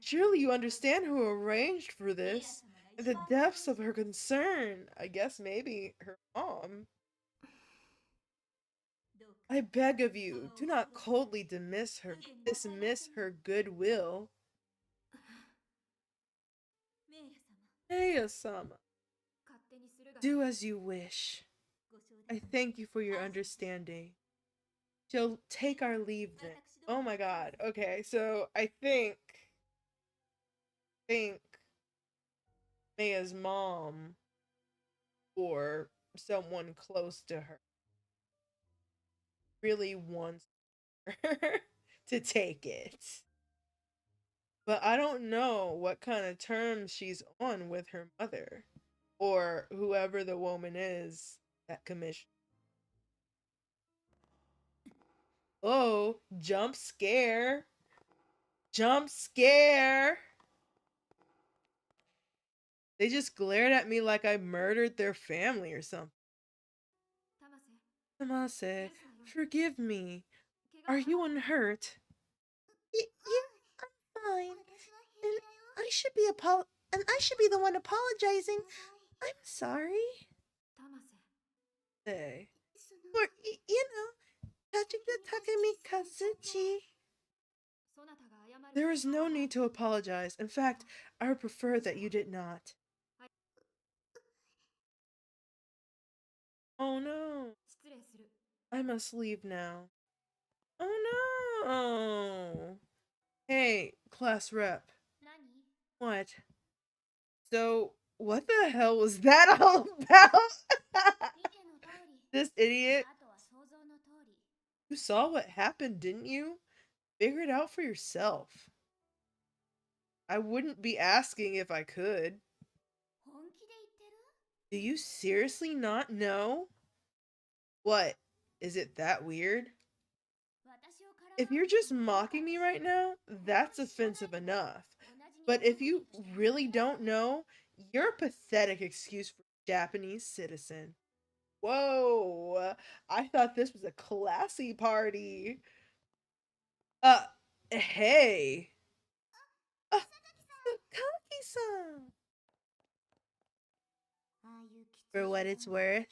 Surely you understand who arranged for this, and the depths of her concern. I guess maybe her mom. I beg of you, do not coldly dismiss her goodwill. Maya-sama, do as you wish. I thank you for your understanding. She'll take our leave then. Oh my god. Okay, so I think Maya's mom or someone close to her really wants her to take it. But I don't know what kind of terms she's on with her mother or whoever the woman is that commissioned. Oh, jump scare. Jump scare. They just glared at me like I murdered their family or something. Tamase, forgive me. Are you unhurt? Yeah, I'm fine. And I should be the one apologizing. I'm sorry. Hey. For, touching the Takemikazuchi. There is no need to apologize. In fact, I would prefer that you did not. Oh no. I must leave now. Oh no. Hey, class rep. What? So, what the hell was that all about? This idiot. You saw what happened, didn't you? Figure it out for yourself. I wouldn't be asking if I could. Do you seriously not know? What? Is it that weird? If you're just mocking me right now, that's offensive enough. But if you really don't know, You're a pathetic excuse for a Japanese citizen. Whoa, I thought this was a classy party. Uh, hey. Uh, Sakaki-san. For what it's worth,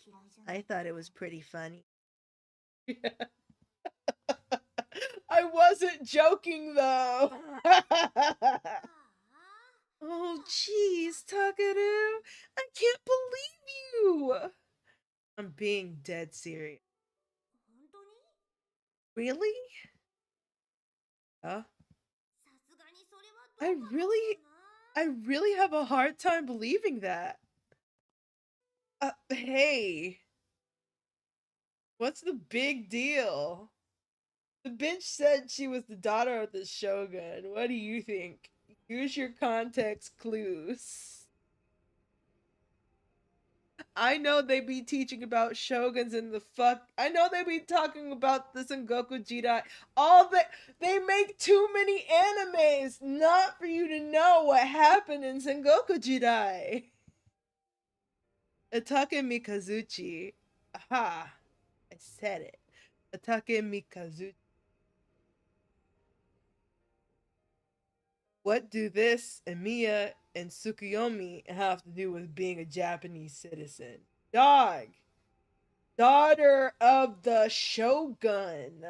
I thought it was pretty funny. I wasn't joking though. Oh, jeez, Takeru. I can't believe you. I'm being dead serious. Really? Huh? I really, I really have a hard time believing that. Hey, what's the big deal? The bitch said she was the daughter of the shogun. What do you think? Use your context clues. I know they be teaching about shoguns and the fuck. I know they be talking about the Sengoku Jidai. All that they make too many animes not for you to know what happened in Sengoku Jidai. Atake Mikazuchi. Aha. I said it. Atake Mikazuchi. What do this, Emiya, and Tsukuyomi have to do with being a Japanese citizen? Dog! Daughter of the shogun.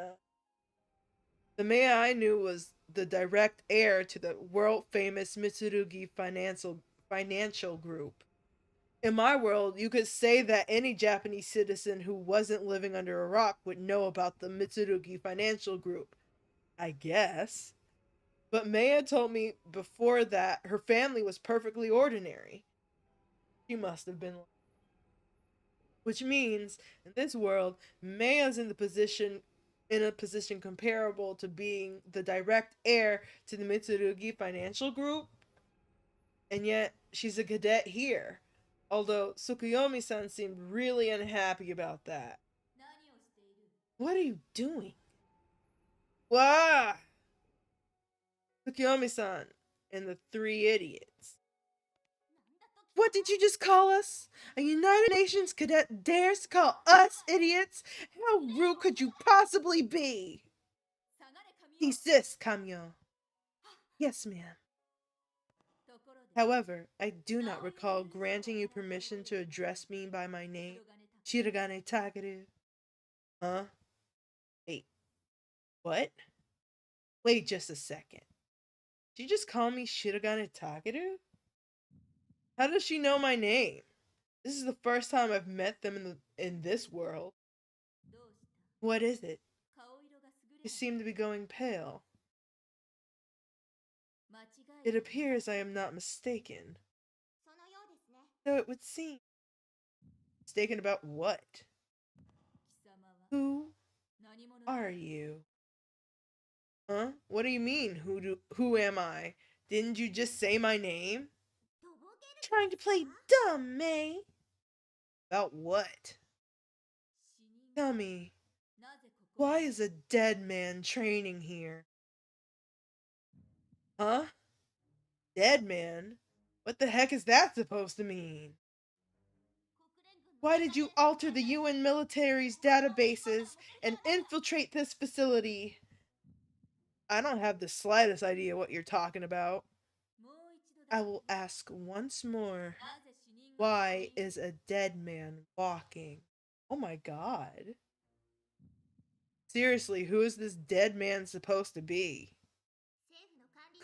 The man I knew was the direct heir to the world famous Mitsurugi financial group. In my world, you could say that any Japanese citizen who wasn't living under a rock would know about the Mitsurugi financial group. I guess. But Maya told me before that her family was perfectly ordinary. She must have been. Which means in this world, Maya's in a position comparable to being the direct heir to the Mitsurugi financial group, and yet she's a cadet here. Although Tsukuyomi-san seemed really unhappy about that. What are you doing? Wah! Tsukuyomi-san and the three idiots. What did you just call us? A United Nations cadet dares to call us idiots? How rude could you possibly be? Desist, Kamyo. Yes, ma'am. However, I do not recall granting you permission to address me by my name, Shirogane Takeru. Huh? Wait, what? Wait just a second. Did you just call me Shirogane Takeru? How does she know my name? This is the first time I've met them in this world. What is it? You seem to be going pale. It appears I am not mistaken. So it would seem. Mistaken about what? Who are you? Huh? What do you mean, who am I? Didn't you just say my name? Trying to play dumb, May. About what? Tell me, why is a dead man training here? Huh? Dead man? What the heck is that supposed to mean? Why did you alter the UN military's databases and infiltrate this facility? I don't have the slightest idea what you're talking about. I will ask once more. Why is a dead man walking? Oh my god. Seriously, who is this dead man supposed to be?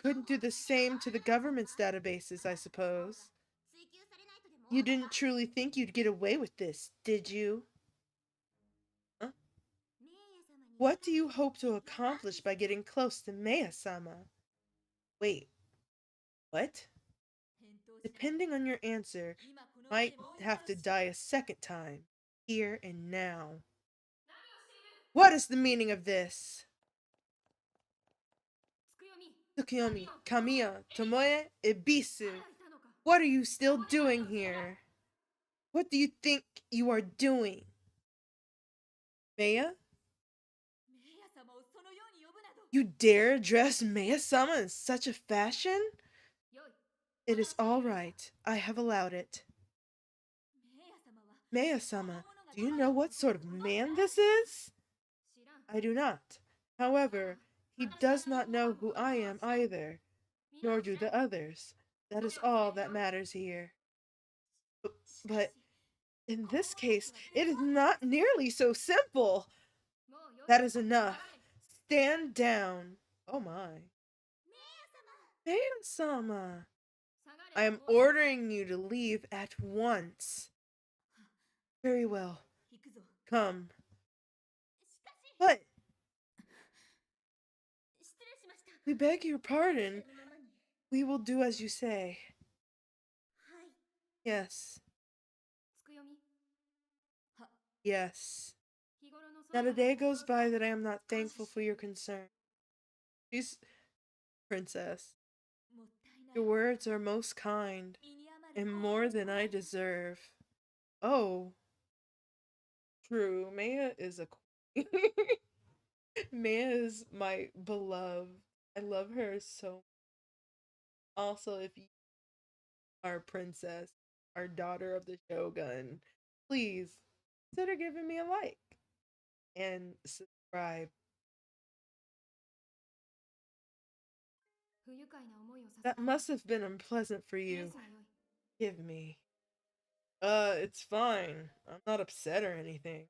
Couldn't do the same to the government's databases, I suppose. You didn't truly think you'd get away with this, did you? Huh? What do you hope to accomplish by getting close to Maya-sama? Wait, what? Depending on your answer, might have to die a second time, here and now. What is the meaning of this? Tsukuyomi, Kamiya, Tomoe, Ibisu. What are you still doing here? What do you think you are doing? Maya? You dare address Maya-sama in such a fashion? It is all right. I have allowed it. Maya-sama, do you know what sort of man this is? I do not. However, he does not know who I am either, nor do the others. That is all that matters here. But in this case, it is not nearly so simple. That is enough. Stand down. Oh my. Maya-sama, I am ordering you to leave at once. Very well. Come. But we beg your pardon. We will do as you say. Yes. Yes. Not a day goes by that I am not thankful for your concern. She's princess. Your words are most kind, and more than I deserve. Oh, true. Maya is a queen. Maya is my beloved. I love her so. Also, if you are a princess, our daughter of the shogun, please consider giving me a like and subscribe. That must have been unpleasant for you. Give me. It's fine. I'm not upset or anything.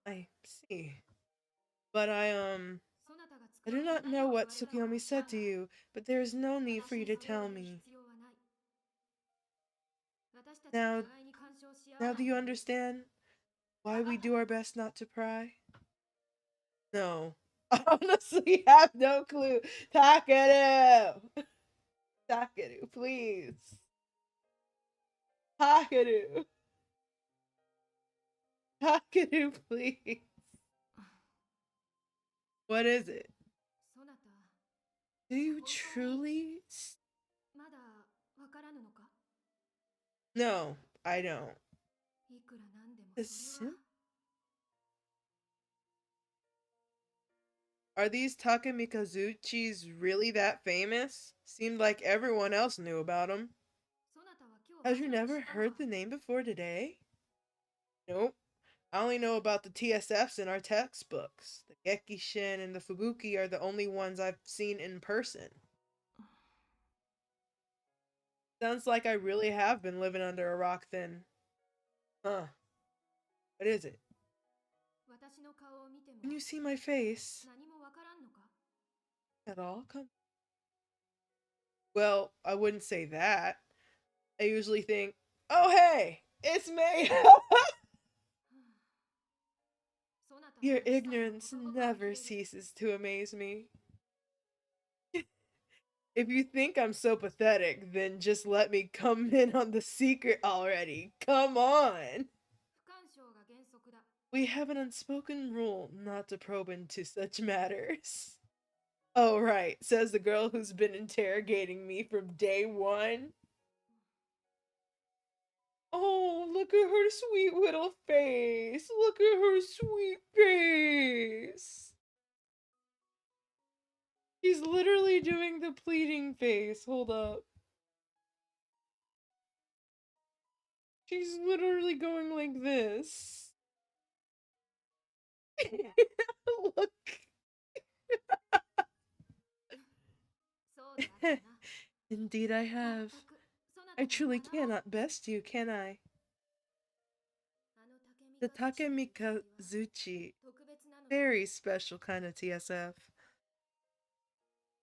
I see. But I do not know what Tsukiyomi said to you, but there is no need for you to tell me. Now, now do you understand why we do our best not to pry? No. I honestly have no clue. Takeru! Takeru, please. Takeru. Takeru, please. What is it? Do you truly? No, I don't. Are these Takamikazuchis really that famous? Seemed like everyone else knew about them. Have you never heard the name before today? Nope. I only know about the TSFs in our textbooks. The Gekishin and the Fubuki are the only ones I've seen in person. Sounds like I really have been living under a rock then. Huh. What is it? Can you see my face? At all? Come. Well, I wouldn't say that. I usually think, oh hey, it's me! Your ignorance never ceases to amaze me. If you think I'm so pathetic, then just let me come in on the secret already. Come on! We have an unspoken rule not to probe into such matters. Oh, right, says the girl who's been interrogating me from day one. Oh, look at her sweet little face. Look at her sweet face. She's literally doing the pleading face. Hold up. She's literally going like this. Look. Indeed, I have. I truly cannot best you, can I? The Takemikazuchi. Very special kind of TSF.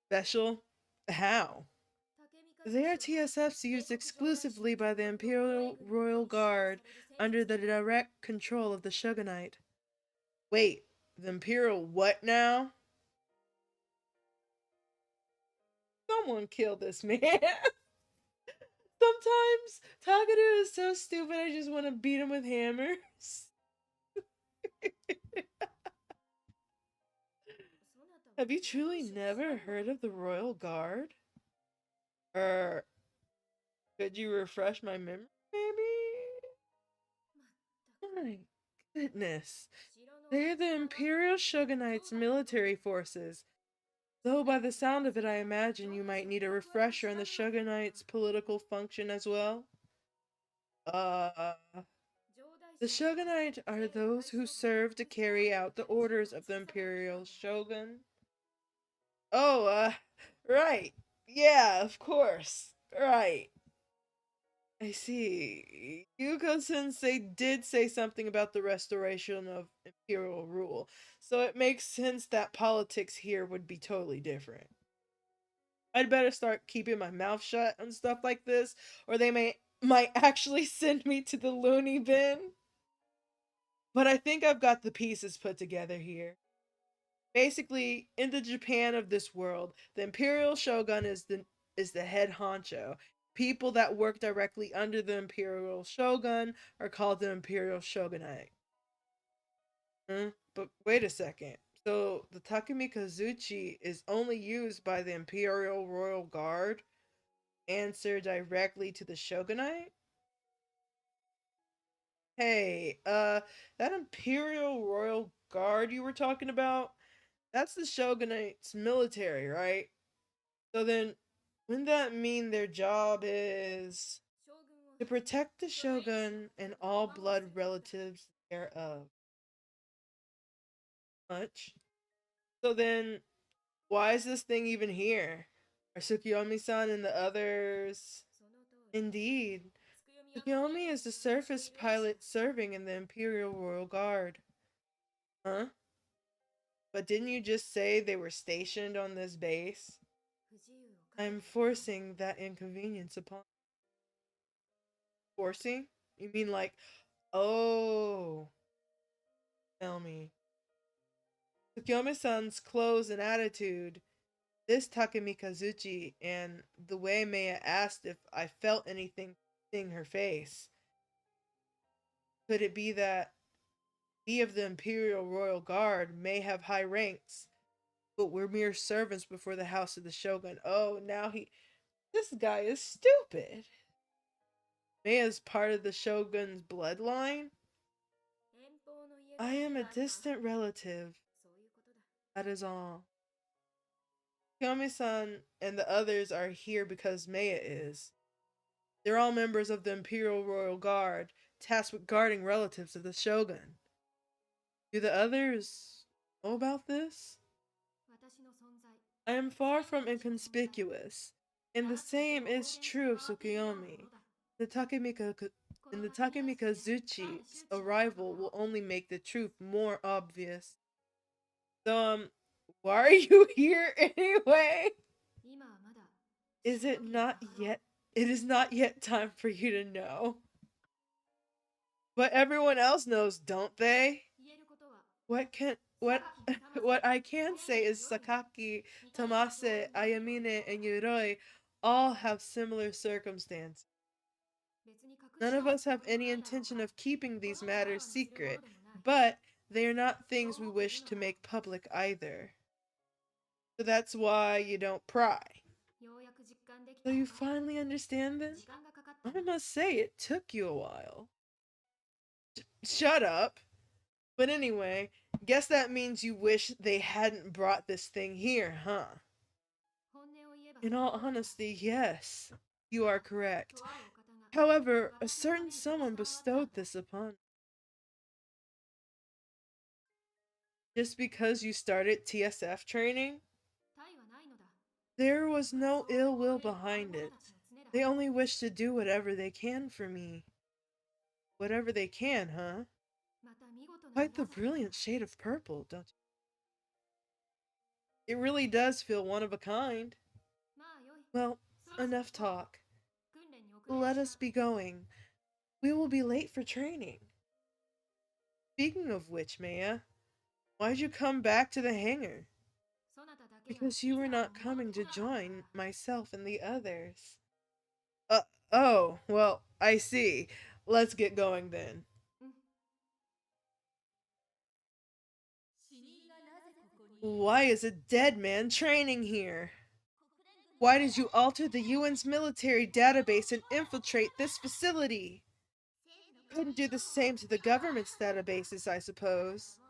Special? How? They are TSFs used exclusively by the Imperial Royal Guard under the direct control of the Shogunate. Wait, the Imperial what now? Someone kill this man. Sometimes Takadu is so stupid I just want to beat him with hammers. Have you truly never heard of the Royal Guard? Could you refresh my memory, maybe? My goodness. They're the Imperial Shogunate's military forces. Though by the sound of it, I imagine you might need a refresher on the Shogunite's political function as well. Uh, the Shogunite are those who serve to carry out the orders of the imperial shogun. Oh, right. Yeah, of course. Right. I see. Yuko Sensei did say something about the restoration of imperial rule, so it makes sense that politics here would be totally different. I'd better start keeping my mouth shut on stuff like this, or they might actually send me to the loony bin. But I think I've got the pieces put together here. Basically, in the Japan of this world, the imperial shogun is the head honcho. People that work directly under the imperial shogun are called the imperial shogunate. But wait a second. So the Takemikazuchi is only used by the imperial royal guard, answer directly to the shogunate? Hey, that imperial royal guard you were talking about, that's the shogunate's military, right? So then, wouldn't that mean their job is to protect the shogun and all blood relatives thereof? Much. So then, why is this thing even here? Are Tsukiyomi-san and the others? Indeed. Tsukiyomi is the surface pilot serving in the Imperial Royal Guard. Huh? But didn't you just say they were stationed on this base? I'm forcing that inconvenience upon. Forcing? You mean like, oh, tell me. Tsukiyomi-san's clothes and attitude, this Takemikazuchi, and the way Maya asked if I felt anything seeing her face. Could it be that we of the Imperial Royal Guard may have high ranks, but we're mere servants before the house of the Shogun? Oh, now this guy is stupid. Maya's part of the Shogun's bloodline? I am a distant relative. That is all. Kyomi-san and the others are here because Maya is. They're all members of the Imperial Royal Guard, tasked with guarding relatives of the Shogun. Do the others know about this? I am far from inconspicuous, and the same is true of Tsukiyomi. The Takemika and the Takemikazuchi's arrival will only make the truth more obvious. So, why are you here anyway? Is it not yet? It is not yet time for you to know. But everyone else knows, don't they? What what I can say is Sakaki, Tamase, Ayamine, and Yuroi all have similar circumstances. None of us have any intention of keeping these matters secret, but they are not things we wish to make public either. So that's why you don't pry. So you finally understand then? I must say, it took you a while. Shut up. But anyway, guess that means you wish they hadn't brought this thing here, huh? In all honesty, yes, you are correct. However, a certain someone bestowed this upon. Just because you started TSF training? There was no ill will behind it. They only wish to do whatever they can for me. Whatever they can, huh? Quite the brilliant shade of purple, don't you? It really does feel one of a kind. Well, enough talk. Let us be going. We will be late for training. Speaking of which, Maya, why'd you come back to the hangar? Because you were not coming to join myself and the others. Uh, oh, well, I see. Let's get going then. Why is a dead man training here? Why did you alter the UN's military database and infiltrate this facility? Couldn't do the same to the government's databases, I suppose.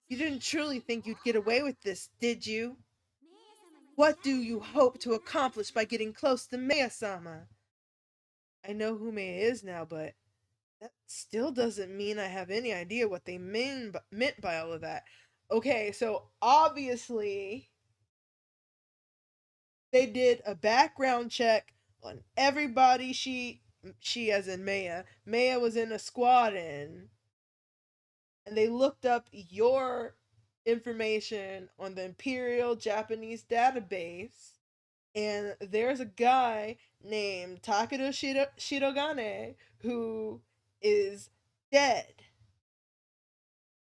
You didn't truly think you'd get away with this, did you? What do you hope to accomplish by getting close to Maya-sama? I know who Maya is now, but that still doesn't mean I have any idea what they meant by all of that. Okay, so obviously they did a background check on everybody she as in Maya was in a squad in, and they looked up your information on the Imperial Japanese database, and there's a guy named Takeru Shirogane who is dead.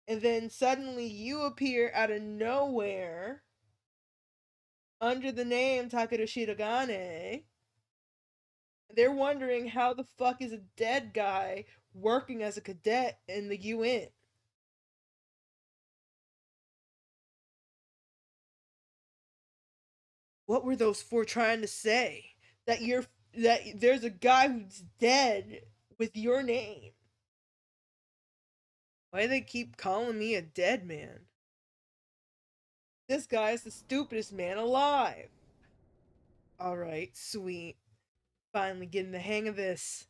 And then suddenly you appear out of nowhere under the name Takeru Shirogane. They're wondering how the fuck is a dead guy working as a cadet in the UN? What were those four trying to say? That there's a guy who's dead with your name. Why do they keep calling me a dead man? This guy is the stupidest man alive. Alright, sweet. Finally getting the hang of this.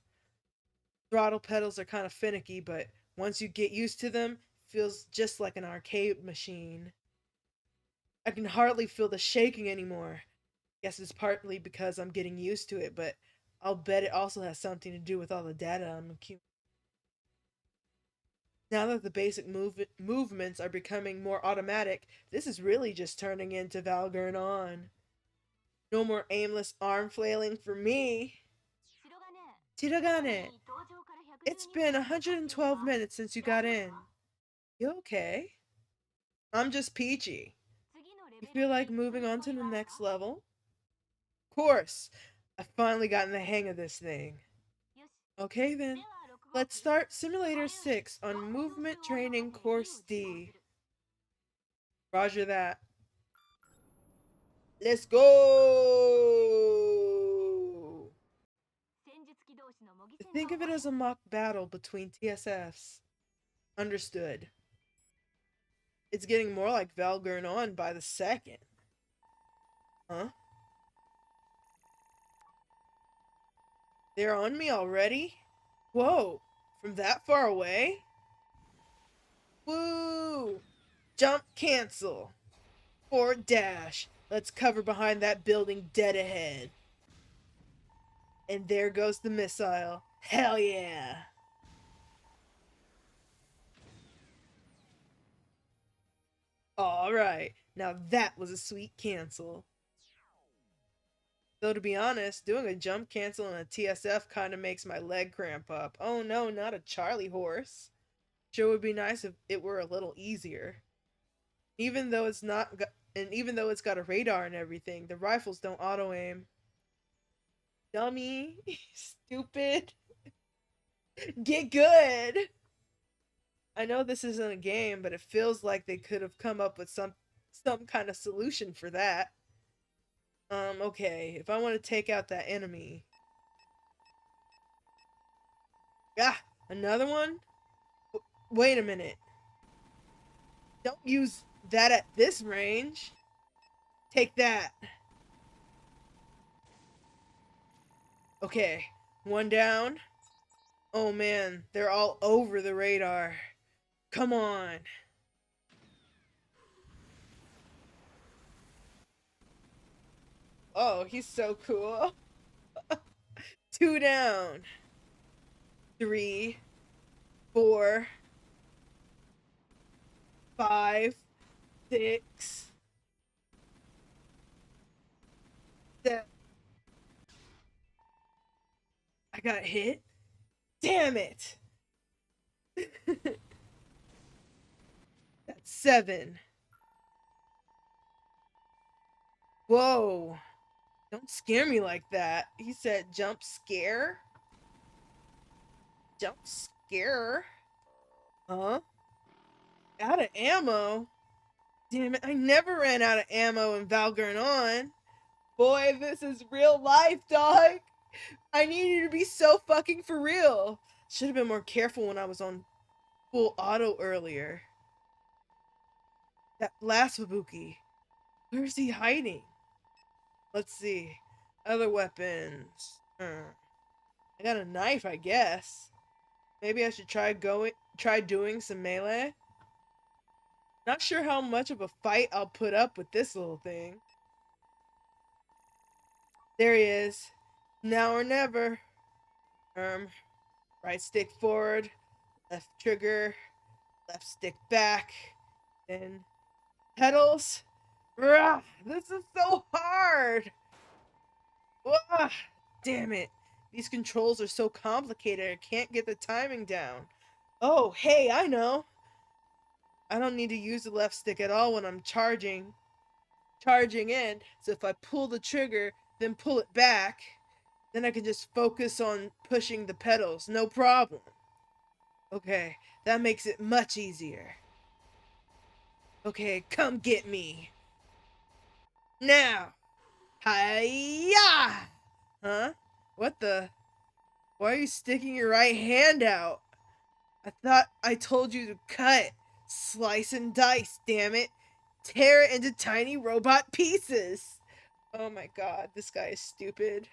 Throttle pedals are kind of finicky, but once you get used to them, it feels just like an arcade machine. I can hardly feel the shaking anymore. Guess it's partly because I'm getting used to it, but I'll bet it also has something to do with all the data I'm accumulating. Now that the basic movements are becoming more automatic, this is really just turning into Valgurn on. No more aimless arm flailing for me. Shirogane, it's been 112 minutes since you got in. You okay? I'm just peachy. You feel like moving on to the next level? Of course. I've finally gotten the hang of this thing. Okay then. Let's start Simulator 6 on Movement Training Course D. Roger that. Let's go! Think of it as a mock battle between TSFs. Understood. It's getting more like Valgurn on by the second. Huh? They're on me already? Whoa! From that far away? Woo! Jump cancel. Forward dash. Let's cover behind that building dead ahead. And there goes the missile. Hell yeah! Alright, now that was a sweet cancel. Though to be honest, doing a jump cancel in a TSF kind of makes my leg cramp up. Oh no, not a Charlie horse. Sure would be nice if it were a little easier. Even though it's not and even though it's got a radar and everything, the rifles don't auto aim. Dummy. Stupid. Get good. I know this isn't a game, but it feels like they could have come up with some kind of solution for that. Okay, if I want to take out that enemy. Ah, another one? Wait a minute. Don't use that at this range. Take that. Okay, one down. Oh man, they're all over the radar. Come on. Oh, he's so cool. Two down. Three, four, five, six, seven. I got hit. Damn it. That's seven. Whoa. Don't scare me like that. He said jump scare? Jump scare? Huh? Out of ammo? Damn it, I never ran out of ammo in Valgurn on. Boy, this is real life, dog. I need you to be so fucking for real. Should have been more careful when I was on full auto earlier. That last Wabuki. Where's he hiding? Let's see. Other weapons. I got a knife, I guess. Maybe I should try doing some melee. Not sure how much of a fight I'll put up with this little thing. There he is. Now or never. Right stick forward, left trigger, left stick back, then pedals. Rah, this is so hard. Ah, damn it. These controls are so complicated, I can't get the timing down. Oh, hey, I know. I don't need to use the left stick at all when I'm charging in. So if I pull the trigger, then pull it back, then I can just focus on pushing the pedals, no problem. Okay, that makes it much easier. Okay, come get me. Now. Hiya! Huh? What the? Why are you sticking your right hand out? I thought I told you to cut. Slice and dice, damn it. Tear it into tiny robot pieces. Oh my god, this guy is stupid.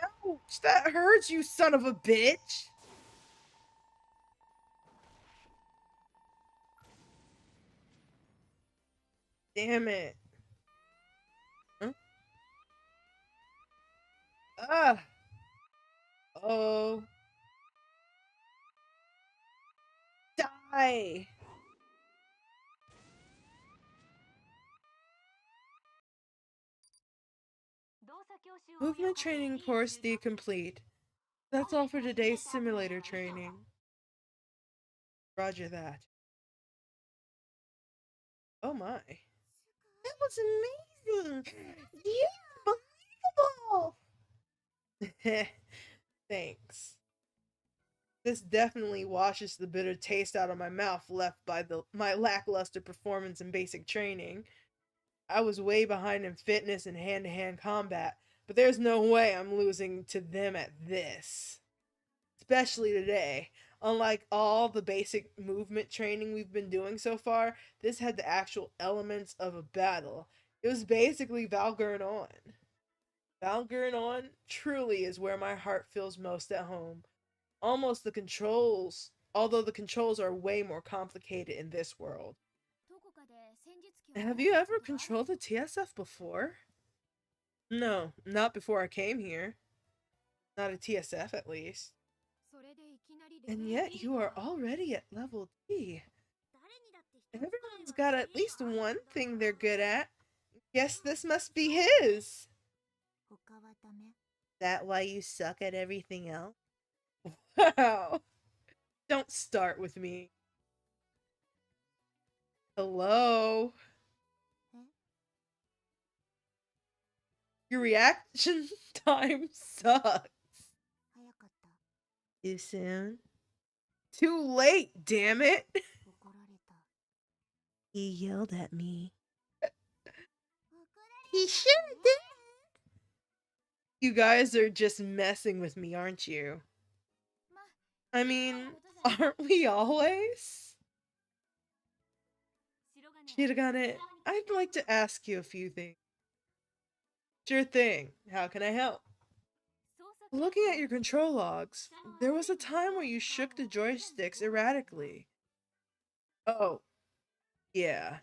Ouch, that hurts, you son of a bitch. Damn it. Huh? Ah. Oh. Die. Movement training course D complete. That's all for today's simulator training. Roger that. Oh my. That was amazing! Unbelievable! Thanks. This definitely washes the bitter taste out of my mouth left by my lackluster performance in basic training. I was way behind in fitness and hand-to-hand combat, but there's no way I'm losing to them at this. Especially today. Unlike all the basic movement training we've been doing so far, this had the actual elements of a battle. It was basically Valgurn on. Valgurn on truly is where my heart feels most at home. Almost the controls, although the controls are way more complicated in this world. Have you ever controlled a TSF before? No, not before I came here. Not a TSF at least. And yet you are already at level D. Everyone's got at least one thing they're good at. Guess this must be his. That why you suck at everything else? Wow. Don't start with me. Hello? Your reaction time sucks. Too soon? Too late, damn it! He yelled at me. He sure did! You guys are just messing with me, aren't you? I mean, aren't we always? Shirogane, I'd like to ask you a few things. Sure thing. How can I help? Looking at your control logs, there was a time where you shook the joysticks erratically. Oh, yeah.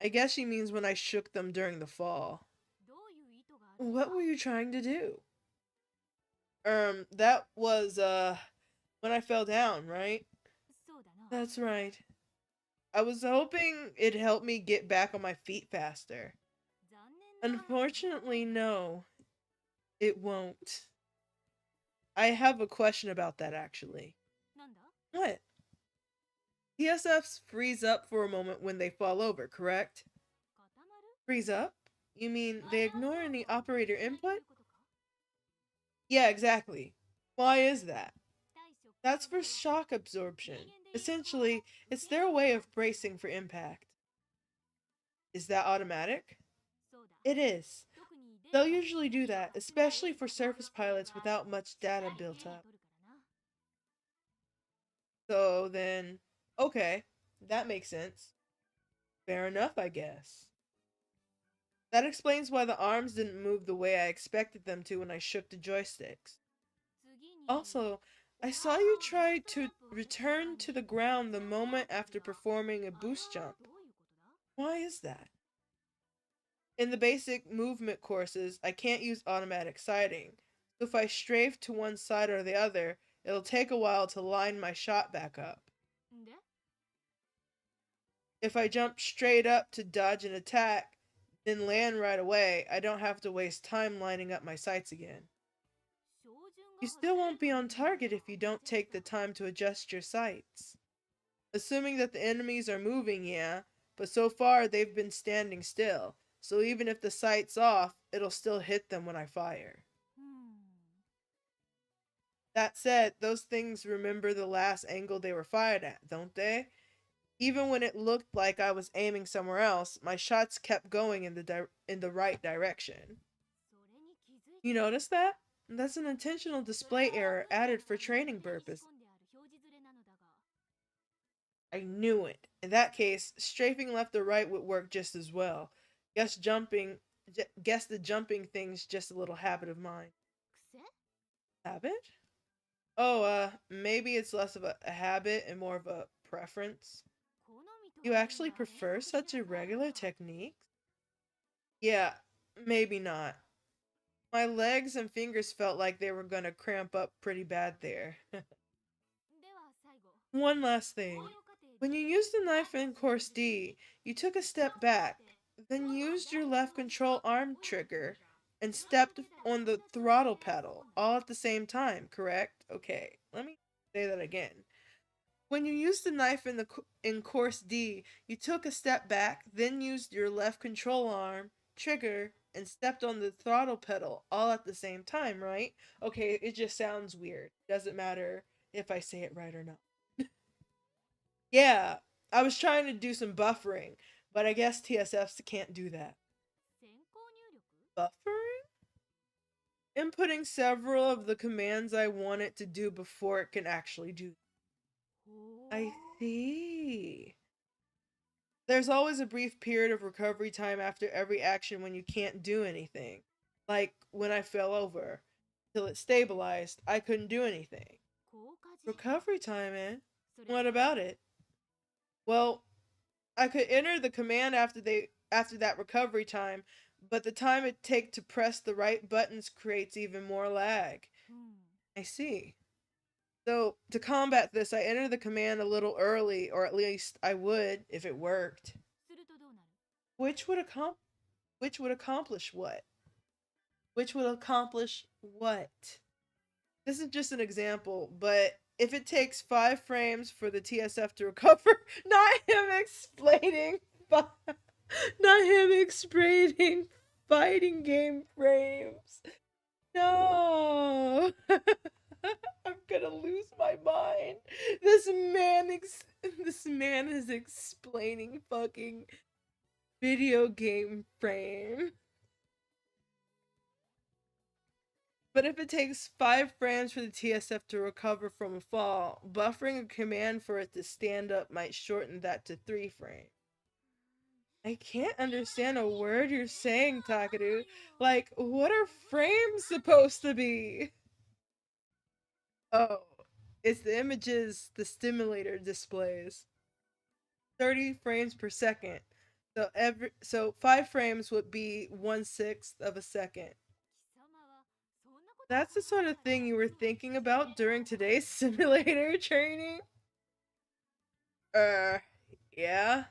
I guess she means when I shook them during the fall. What were you trying to do? That was, when I fell down, right? That's right. I was hoping it'd help me get back on my feet faster. Unfortunately, no. It won't. I have a question about that, actually. What? TSFs freeze up for a moment when they fall over, correct? Freeze up? You mean they ignore any operator input? Yeah, exactly. Why is that? That's for shock absorption. Essentially, it's their way of bracing for impact. Is that automatic? It is. They'll usually do that, especially for surface pilots without much data built up. So then, okay, that makes sense. Fair enough, I guess. That explains why the arms didn't move the way I expected them to when I shook the joysticks. Also, I saw you try to return to the ground the moment after performing a boost jump. Why is that? In the basic movement courses, I can't use automatic sighting, so if I strafe to one side or the other, it'll take a while to line my shot back up. If I jump straight up to dodge an attack, then land right away, I don't have to waste time lining up my sights again. You still won't be on target if you don't take the time to adjust your sights. Assuming that the enemies are moving, yeah, but so far they've been standing still, so even if the sight's off, it'll still hit them when I fire. That said, those things remember the last angle they were fired at, don't they? Even when it looked like I was aiming somewhere else, my shots kept going in the right direction. You notice that? That's an intentional display error added for training purposes. I knew it. In that case, strafing left or right would work just as well. Guess the jumping thing's just a little habit of mine. Habit? Oh, maybe it's less of a habit and more of a preference. You actually prefer such irregular techniques? Yeah, maybe not. My legs and fingers felt like they were gonna cramp up pretty bad there. One last thing. When you used the knife in Course D, you took a step back, then used your left control arm trigger, and stepped on the throttle pedal, all at the same time, correct? Okay, let me say that again. When you used the knife in Course D, you took a step back, then used your left control arm, trigger, and stepped on the throttle pedal all at the same time, right? Okay, it just sounds weird. Doesn't matter if I say it right or not. Yeah, I was trying to do some buffering, but I guess TSFs can't do that. Buffering? Inputting several of the commands I want it to do before it can actually do. I see. There's always a brief period of recovery time after every action when you can't do anything. Like when I fell over. Till it stabilized, I couldn't do anything. Recovery time, eh? What about it? Well, I could enter the command after that recovery time, but the time it takes to press the right buttons creates even more lag. I see. So, to combat this, I enter the command a little early, or at least I would if it worked. Which would accomplish what? Which would accomplish what? This is just an example, but if it takes 5 frames for the TSF to recover, not him explaining, not him explaining fighting game frames. No, I'm gonna lose my mind. This man is explaining fucking video game frame. But if it takes 5 frames for the TSF to recover from a fall, buffering a command for it to stand up might shorten that to 3 frames. I can't understand a word you're saying, Takeru. Like, what are frames supposed to be? Oh, it's the images the stimulator displays. 30 frames per second. So 5 frames would be 1/6 of a second. That's the sort of thing you were thinking about during today's simulator training? Yeah.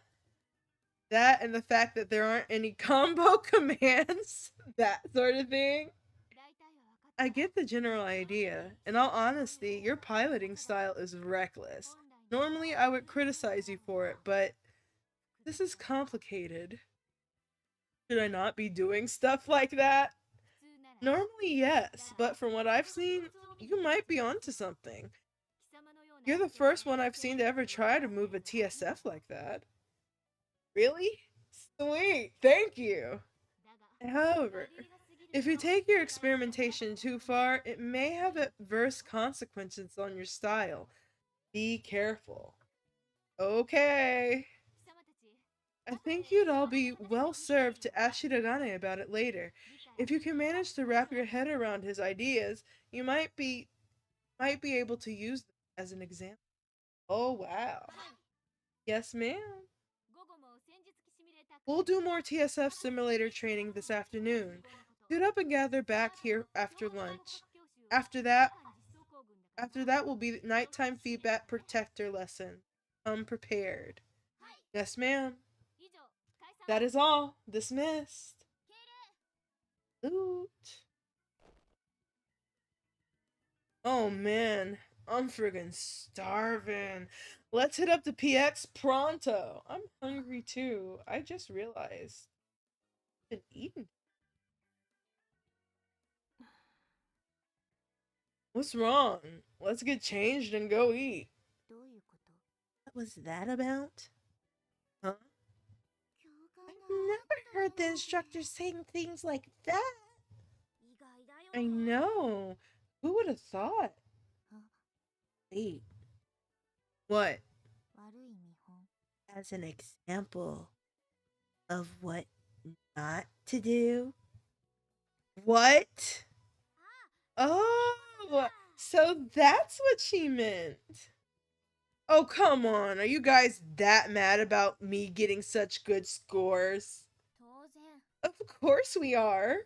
That and the fact that there aren't any combo commands. That sort of thing. I get the general idea. In all honesty, your piloting style is reckless. Normally, I would criticize you for it, but this is complicated. Should I not be doing stuff like that? Normally, yes, but from what I've seen, you might be onto something. You're the first one I've seen to ever try to move a TSF like that. Really? Sweet, thank you. However, if you take your experimentation too far, it may have adverse consequences on your style. Be careful. Okay. I think you'd all be well served to ask Shirogane about it later. If you can manage to wrap your head around his ideas, you might be able to use them as an example. Oh wow. Yes, ma'am. We'll do more TSF simulator training this afternoon. Suit up and gather back here after lunch. After that, after that will be nighttime feedback protector lesson. Come prepared. Yes, ma'am. That is all. Dismissed. Loot. Oh man, I'm friggin' starving. Let's hit up the PX pronto. I'm hungry too. I just realized I've been eating. What's wrong? Let's get changed and go eat. What was that about? Huh? I've never heard the instructor saying things like that. I know. Who would have thought? Wait. What? As an example of what not to do? What? Oh, so that's what she meant. Oh, come on. Are you guys that mad about me getting such good scores? Of course we are.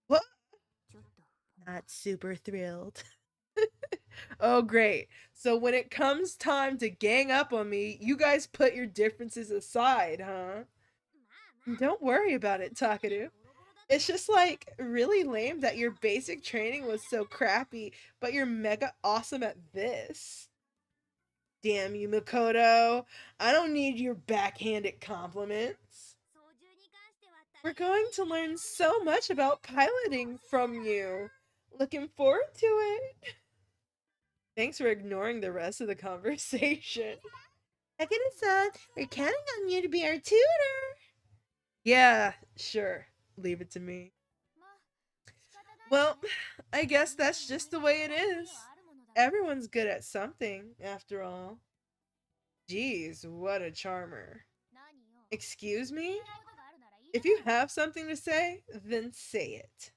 What? Not super thrilled. Oh, great. So when it comes time to gang up on me, you guys put your differences aside, huh? Don't worry about it, Takeru. It's just like really lame that your basic training was so crappy, but you're mega awesome at this. Damn you, Makoto. I don't need your backhanded compliments. We're going to learn so much about piloting from you. Looking forward to it. Thanks for ignoring the rest of the conversation. Takeda-san, we're counting on you to be our tutor. Yeah, sure. Leave it to me. Well, I guess that's just the way it is. Everyone's good at something, after all. Geez, what a charmer. Excuse me? If you have something to say, then say it.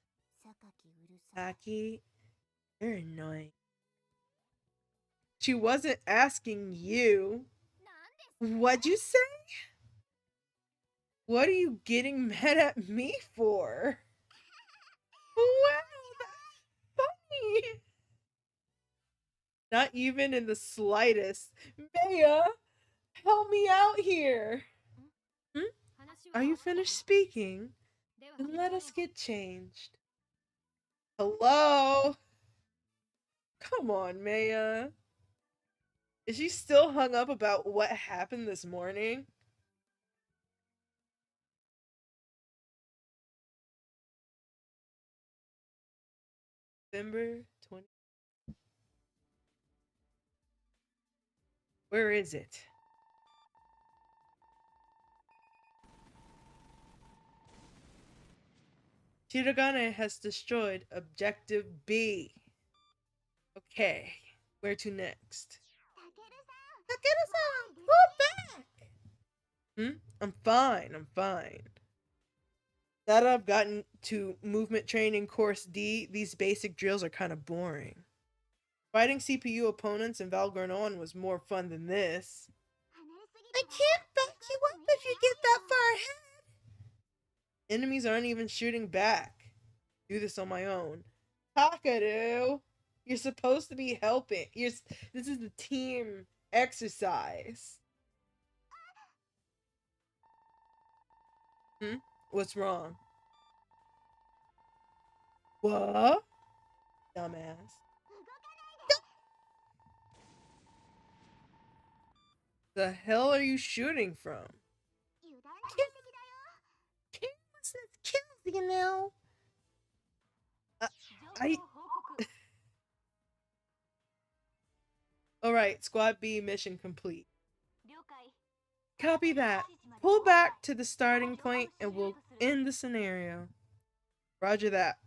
Saki, you're annoying. She wasn't asking you. What'd you say? What are you getting mad at me for? Wow, that's funny. Not even in the slightest. Maya, help me out here. Hmm? Are you finished speaking? Then let us get changed. Hello? Come on, Maya. Is she still hung up about what happened this morning? December 20. Where is it? Shirogane has destroyed Objective B. Okay, where to next? Takeda-san, pull back! I'm fine, I'm fine. Now that I've gotten to movement training course D, these basic drills are kind of boring. Fighting CPU opponents in Valgornon was more fun than this. I can't back you up if you get that far ahead. Enemies aren't even shooting back. Do this on my own. Takeru, you're supposed to be helping. This is the team exercise. What's wrong? What? Dumbass. The hell are you shooting from? Carelessness kills, you know. I. Alright, Squad B mission complete. Copy that. Pull back to the starting point and we'll end the scenario. Roger that.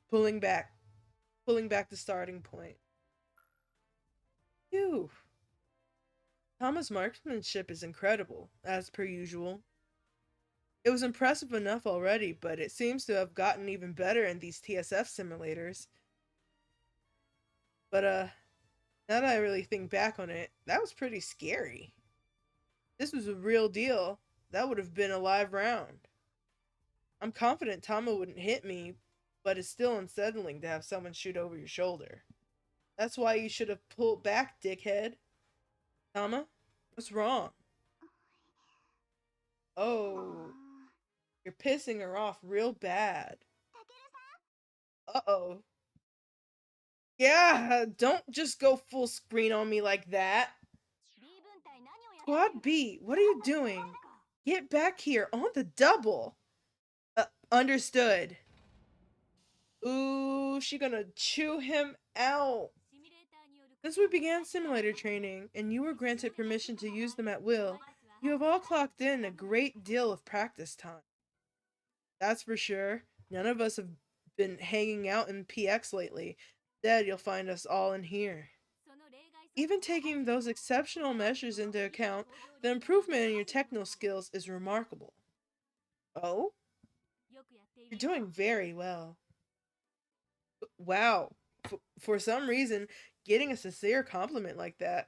Pulling back. Pulling back the starting point. Phew. Tama's marksmanship is incredible, as per usual. It was impressive enough already, but it seems to have gotten even better in these TSF simulators. But, now that I really think back on it, that was pretty scary. This was a real deal. That would have been a live round. I'm confident Tama wouldn't hit me, but it's still unsettling to have someone shoot over your shoulder. That's why you should have pulled back, dickhead. Tama, what's wrong? Oh, you're pissing her off real bad. Uh-oh. Yeah, don't just go full screen on me like that. Squad B, what are you doing? Get back here on the double. Understood. Ooh, she gonna chew him out. Since we began simulator training, and you were granted permission to use them at will, you have all clocked in a great deal of practice time. That's for sure. None of us have been hanging out in PX lately. Instead, you'll find us all in here. Even taking those exceptional measures into account, the improvement in your techno skills is remarkable. Oh? You're doing very well. Wow. For some reason, getting a sincere compliment like that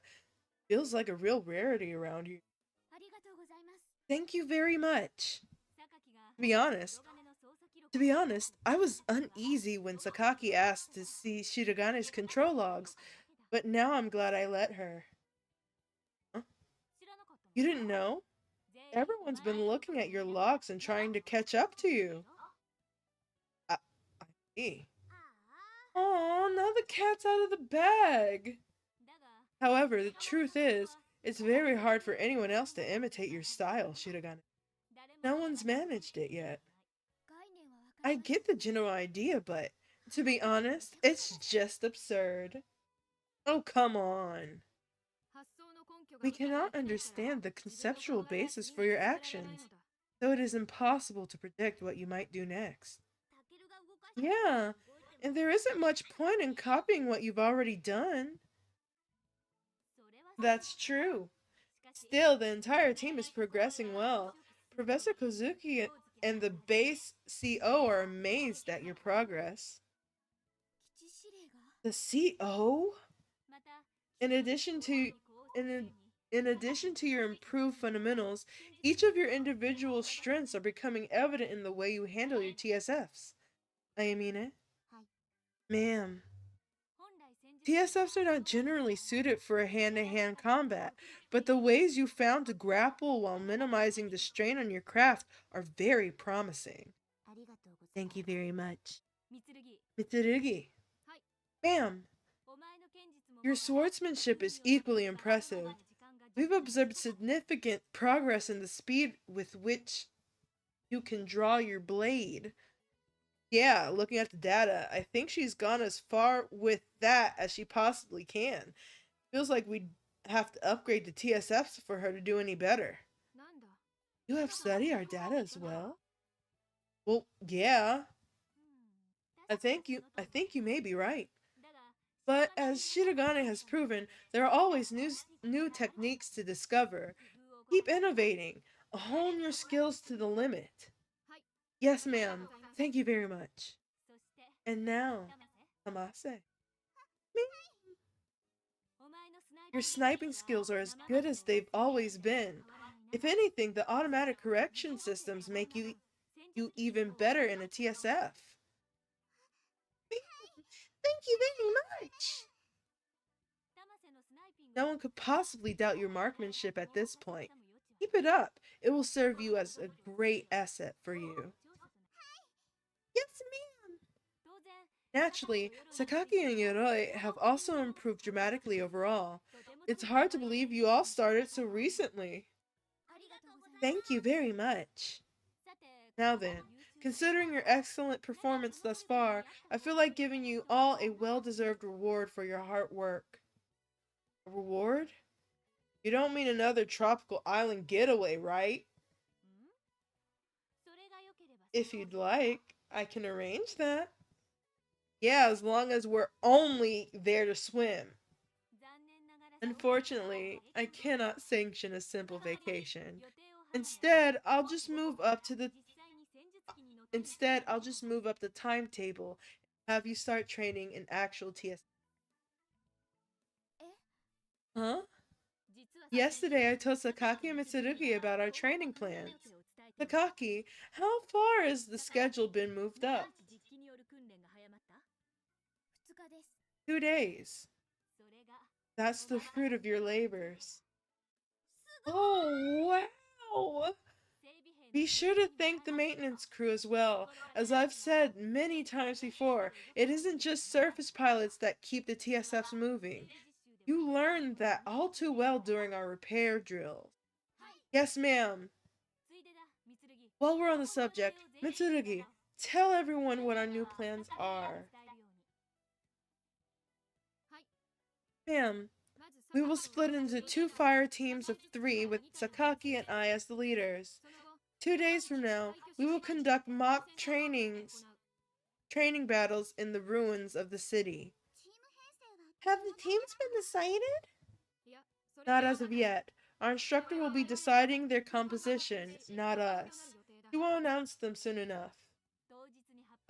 feels like a real rarity around you. Thank you very much. To be honest, I was uneasy when Sakaki asked to see Shiragane's control logs, but now I'm glad I let her. Huh? You didn't know? Everyone's been looking at your logs and trying to catch up to you. I see. Oh, now the cat's out of the bag. However, the truth is, it's very hard for anyone else to imitate your style, Shiragane. No one's managed it yet. I get the general idea, but to be honest, it's just absurd. Oh, come on. We cannot understand the conceptual basis for your actions, so it is impossible to predict what you might do next. Yeah, and there isn't much point in copying what you've already done. That's true. Still, the entire team is progressing well. Professor Kozuki and the base CO are amazed at your progress. The CO? In addition to in addition to your improved fundamentals, each of your individual strengths are becoming evident in the way you handle your TSFs. Ayamine? Ma'am. TSFs are not generally suited for a hand-to-hand combat, but the ways you found to grapple while minimizing the strain on your craft are very promising. Thank you very much. Mitsurugi. Ma'am. Your swordsmanship is equally impressive. We've observed significant progress in the speed with which you can draw your blade. Yeah, looking at the data, I think she's gone as far with that as she possibly can. Feels like we'd have to upgrade the TSFs for her to do any better. You have studied our data as well? Well, yeah. I think you may be right. But as Shirogane has proven, there are always new techniques to discover. Keep innovating. Hone your skills to the limit. Yes, ma'am. Thank you very much. And now, Tamase. Me. Your sniping skills are as good as they've always been. If anything, the automatic correction systems make you even better in a TSF. Thank you very much. No one could possibly doubt your marksmanship at this point. Keep it up. It will serve you as a great asset for you. Yes, ma'am. Naturally, Sakaki and Yoroi have also improved dramatically overall. It's hard to believe you all started so recently. Thank you very much. Now then, considering your excellent performance thus far, I feel like giving you all a well-deserved reward for your hard work. A reward? You don't mean another tropical island getaway, right? If you'd like, I can arrange that. Yeah, as long as we're only there to swim. Unfortunately, I cannot sanction a simple vacation. Instead, I'll just move up to the Instead, I'll just move up the timetable and have you start training in actual TS. Huh? Yesterday, I told Sakaki and Mitsurugi about our training plans. Sakaki, how far has the schedule been moved up? 2 days. That's the fruit of your labors. Oh, wow! Be sure to thank the maintenance crew as well. As I've said many times before, it isn't just surface pilots that keep the TSFs moving. You learned that all too well during our repair drills. Yes, ma'am. While we're on the subject, Mitsurugi, tell everyone what our new plans are. Ma'am, we will split into 2 fire teams of 3 with Sakaki and I as the leaders. 2 days from now, we will conduct mock training battles in the ruins of the city. Have the teams been decided? Not as of yet. Our instructor will be deciding their composition, not us. He will announce them soon enough.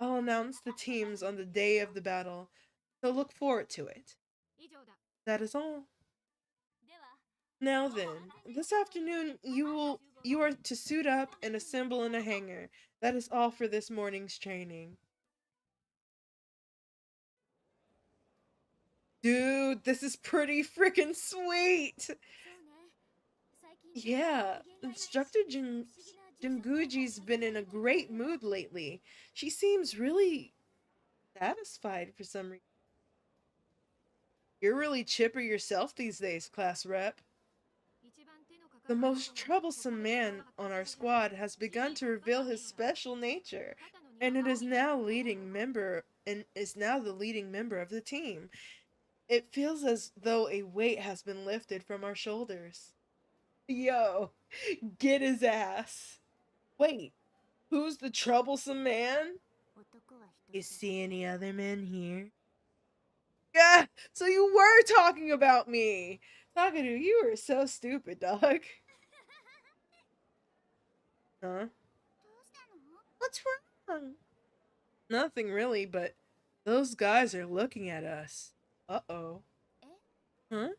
I'll announce the teams on the day of the battle, so look forward to it. That is all. Now then, this afternoon you are to suit up and assemble in a hangar. That is all for this morning's training. Dude, this is pretty freaking sweet! Yeah, Instructor Jinguji's been in a great mood lately. She seems really satisfied for some reason. You're really chipper yourself these days, class rep. The most troublesome man on our squad has begun to reveal his special nature, and it is now the leading member of the team. It feels as though a weight has been lifted from our shoulders. Yo, get his ass. Wait, who's the troublesome man? You see any other men here? Yeah, so you were talking about me. Takeru, you were so stupid, dog. Huh? What's wrong? Nothing really, but those guys are looking at us. Uh-oh. Huh?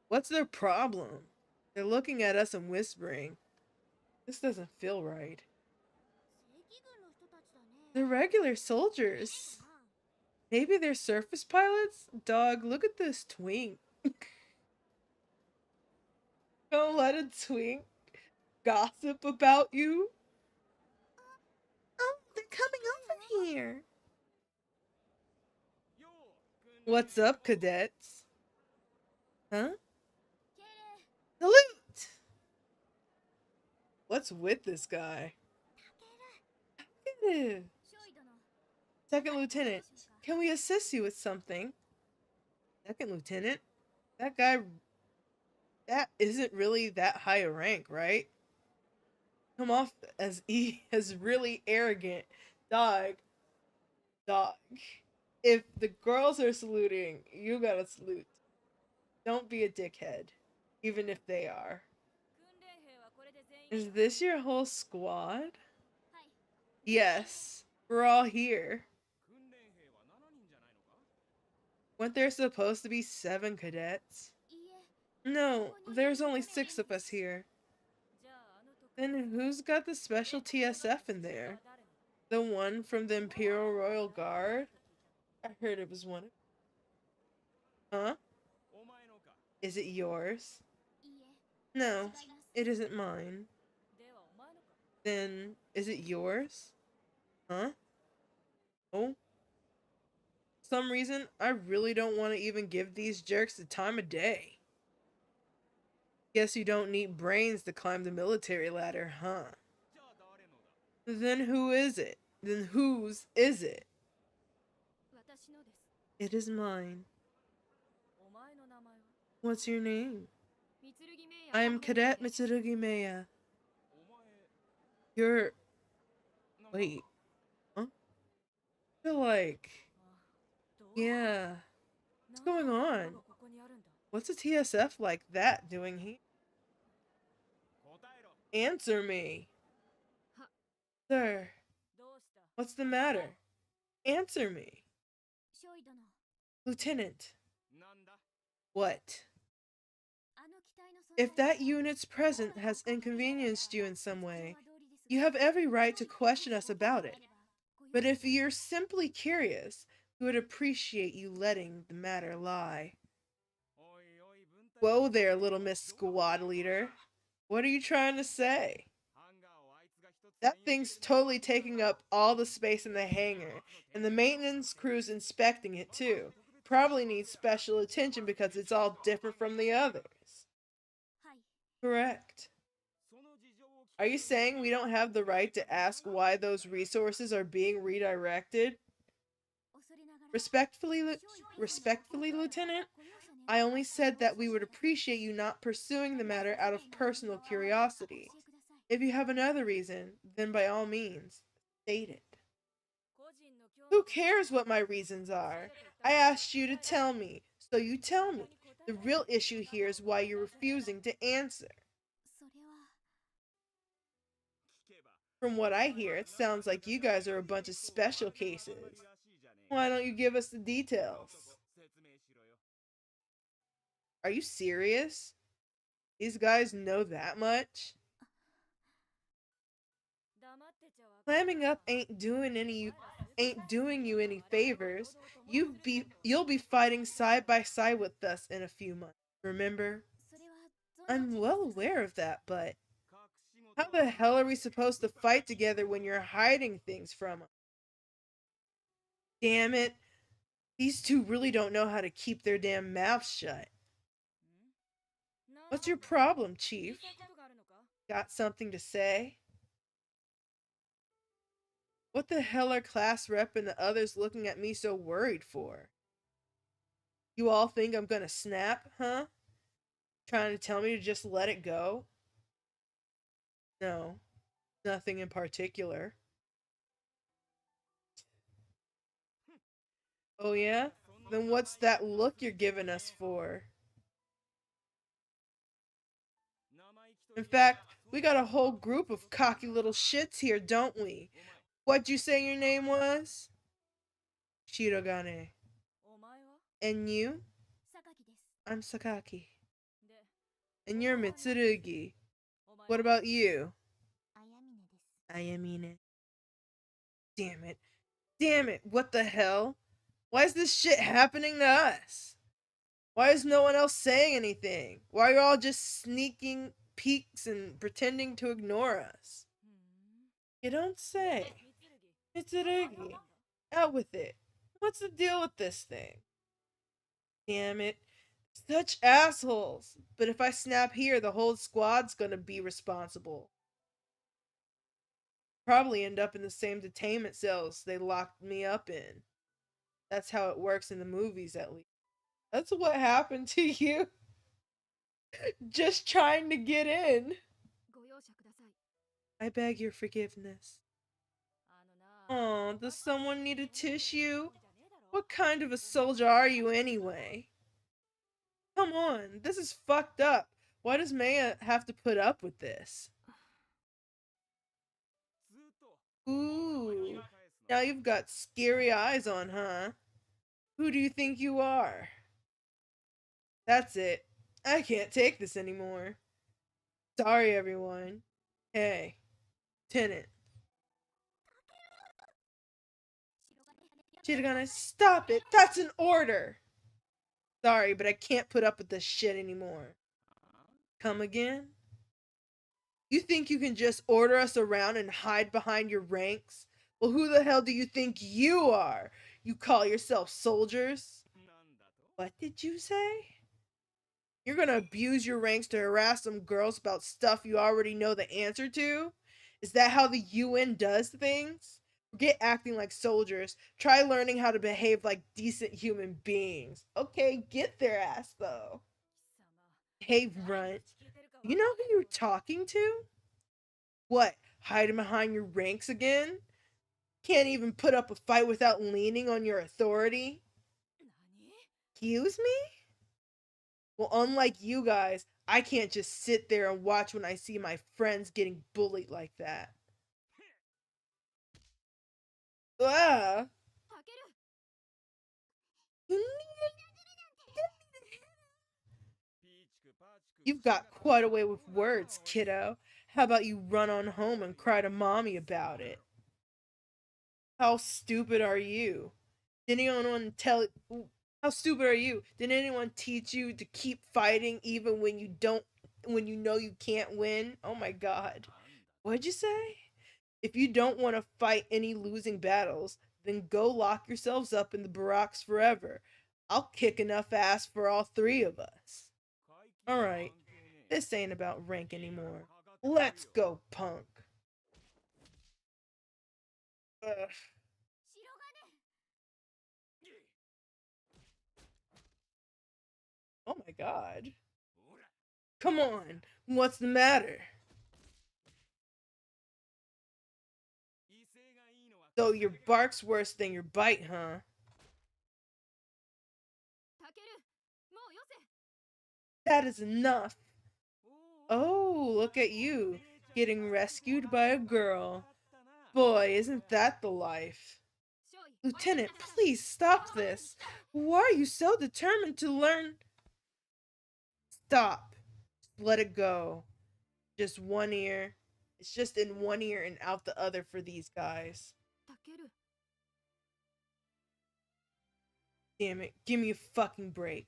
What's their problem? They're looking at us and whispering. This doesn't feel right. They're regular soldiers. Maybe they're surface pilots? Dog, look at this twink. Don't let a twink gossip about you. Oh, they're coming over here. What's up, cadets? Huh? Salute! What's with this guy? Takeru. Second Lieutenant, can we assist you with something? Second Lieutenant? That guy, that isn't really that high a rank, right? Come off as really arrogant. Dog. Dog. If the girls are saluting, you gotta salute. Don't be a dickhead, even if they are. Is this your whole squad? Yes, we're all here. Weren't there supposed to be 7 cadets? No, there's only 6 of us here. Then who's got the special TSF in there? The one from the Imperial Royal Guard? I heard it was one. Huh? Is it yours? No, it isn't mine. Then, is it yours? Huh? Oh? Some reason, I really don't want to even give these jerks the time of day. Guess you don't need brains to climb the military ladder, huh? Then who is it? Then whose is it? It is mine. What's your name? I am Cadet Mitsurugi Meya. You're... Wait. Huh? I feel like... Yeah. What's going on? What's a TSF like that doing here? Answer me. Sir, what's the matter? Answer me. Lieutenant. What? If that unit's presence has inconvenienced you in some way, you have every right to question us about it. But if you're simply curious, we would appreciate you letting the matter lie. Whoa there, little Miss Squad Leader. What are you trying to say? That thing's totally taking up all the space in the hangar, and the maintenance crew's inspecting it too. Probably needs special attention because it's all different from the others. Correct. Are you saying we don't have the right to ask why those resources are being redirected? Respectfully, Lieutenant, I only said that we would appreciate you not pursuing the matter out of personal curiosity. If you have another reason, then by all means, state it. Who cares what my reasons are? I asked you to tell me, so you tell me. The real issue here is why you're refusing to answer. From what I hear, it sounds like you guys are a bunch of special cases. Why don't you give us the details? Are you serious? These guys know that much? Clamming up ain't doing you any favors. You'll be fighting side by side with us in a few months. Remember? I'm well aware of that, but how the hell are we supposed to fight together when you're hiding things from us? Damn it. These two really don't know how to keep their damn mouths shut. What's your problem, Chief? Got something to say? What the hell are class rep and the others looking at me so worried for? You all think I'm gonna snap, huh? Trying to tell me to just let it go? No, nothing in particular. Oh yeah? Then what's that look you're giving us for? In fact, we got a whole group of cocky little shits here, don't we? What'd you say your name was? Shirogane. And you? I'm Sakaki. And you're Mitsurugi. What about you? Ayamine. Damn it. Damn it. What the hell? Why is this shit happening to us? Why is no one else saying anything? Why are you all just sneaking peeks and pretending to ignore us? You don't say. Mitsurugi. Out with it. What's the deal with this thing? Damn it. Such assholes. But if I snap here, the whole squad's gonna be responsible. Probably end up in the same detainment cells they locked me up in. That's how it works in the movies, at least. That's what happened to you. Just trying to get in. I beg your forgiveness. Oh, does someone need a tissue? What kind of a soldier are you anyway? Come on, this is fucked up. Why does Maya have to put up with this? Ooh, now you've got scary eyes on, huh? Who do you think you are? That's it. I can't take this anymore. Sorry, everyone. Hey, Tenant. Shirogane, stop it! That's an order! Sorry, but I can't put up with this shit anymore. Come again? You think you can just order us around and hide behind your ranks? Well, who the hell do you think you are? You call yourself soldiers? What did you say? You're gonna abuse your ranks to harass some girls about stuff you already know the answer to? Is that how the UN does things? Forget acting like soldiers. Try learning how to behave like decent human beings. Okay, get their ass though. Hey, runt. You know who you're talking to? What, hiding behind your ranks again? Can't even put up a fight without leaning on your authority? Excuse me? Well, unlike you guys, I can't just sit there and watch when I see my friends getting bullied like that. Ah! You've got quite a way with words, kiddo. How about you run on home and cry to mommy about it? How stupid are you? Did anyone tell How stupid are you? Did anyone teach you to keep fighting even when you know you can't win? Oh my god. What'd you say? If you don't want to fight any losing battles, then go lock yourselves up in the barracks forever. I'll kick enough ass for all three of us. Alright, this ain't about rank anymore. Let's go, punk. Ugh. Oh my god. Come on, what's the matter? So your bark's worse than your bite, huh? That is enough. Oh, look at you, getting rescued by a girl. Boy, isn't that the life. Lieutenant, please stop this. Why are you so determined to learn? Stop. Let it go. Just one ear. It's just in one ear and out the other for these guys. Damn it, give me a fucking break.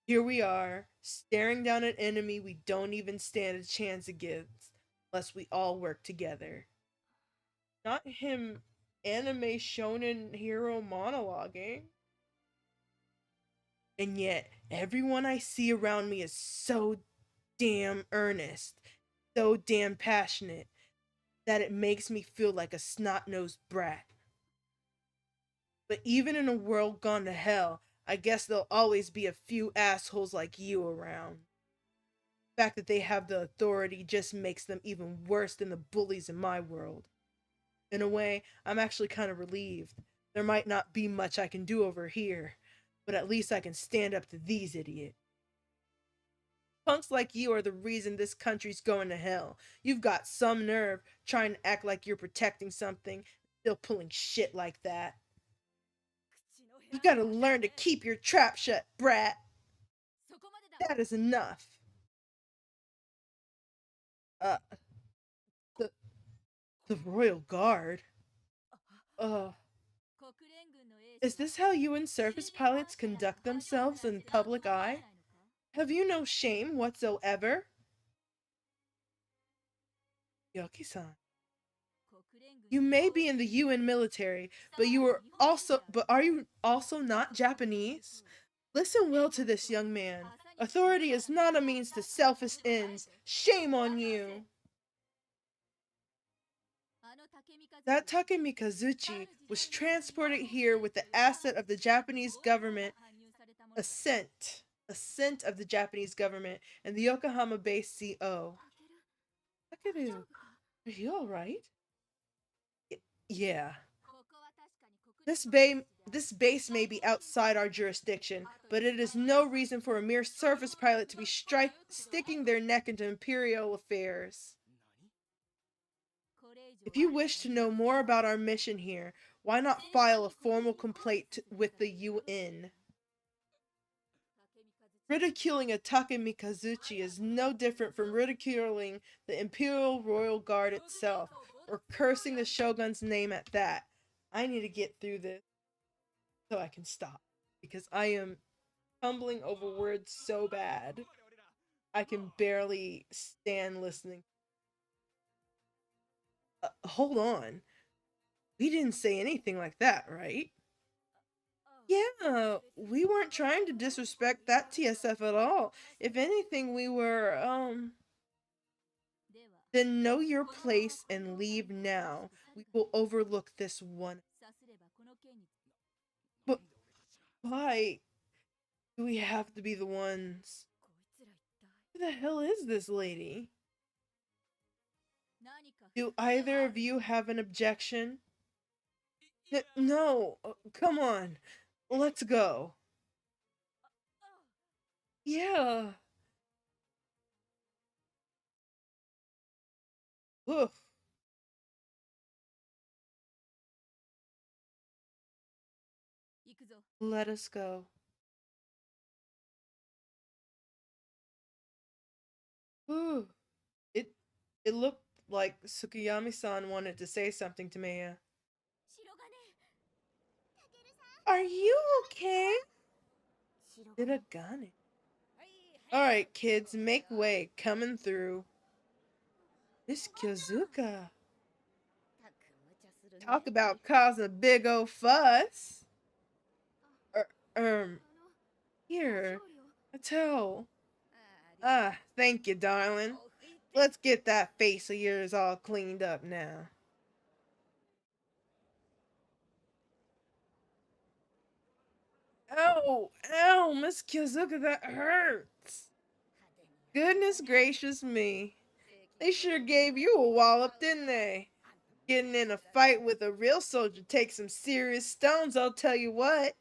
Here we are, staring down an enemy we don't even stand a chance against, unless we all work together. Not him anime shonen hero monologuing. And yet, everyone I see around me is so damn earnest, so damn passionate, that it makes me feel like a snot-nosed brat. But even in a world gone to hell, I guess there'll always be a few assholes like you around. The fact that they have the authority just makes them even worse than the bullies in my world. In a way, I'm actually kind of relieved. There might not be much I can do over here, but at least I can stand up to these idiots. Punks like you are the reason this country's going to hell. You've got some nerve trying to act like you're protecting something, still pulling shit like that. You gotta learn to keep your trap shut, brat. That is enough. Uh, the the Royal Guard. Uh, is this how UN surface pilots conduct themselves in public eye? Have you no shame whatsoever? Yoki-san. You may be in the UN military, but are you also not Japanese? Listen well to this, young man. Authority is not a means to selfish ends. Shame on you. That Takemikazuchi was transported here with the asset of the Japanese government, assent of the Japanese government, and the Yokohama base CO. Takeru, are you alright? Yeah. This base may be outside our jurisdiction, but it is no reason for a mere surface pilot to be sticking their neck into imperial affairs. If you wish to know more about our mission here, why not file a formal complaint with the UN? Ridiculing a Takemikazuchi is no different from ridiculing the Imperial Royal Guard itself, or cursing the Shogun's name at that. I need to get through this so I can stop, because I am tumbling over words so bad. I can barely stand listening. Hold on. We didn't say anything like that, right? Yeah, we weren't trying to disrespect that TSF at all. If anything, we were, Then know your place and leave now. We will overlook this one. But why do we have to be the ones? Who the hell is this lady? Do either of you have an objection? No, come on. Let's go. Yeah. Oof. Let us go. Ooh. It it looked like Tsukiyami-san wanted to say something to Maya. Are you okay? Shirogane. Alright, kids, make way. Coming through. Miss Kyozuka. Talk about causing a big old fuss. Er, um, here. A towel. Ah, thank you, darling. Let's get that face of yours all cleaned up now. Ow, ow, Miss Kyozuka, that hurts. Goodness gracious me. They sure gave you a wallop, didn't they? Getting in a fight with a real soldier takes some serious stones, I'll tell you what.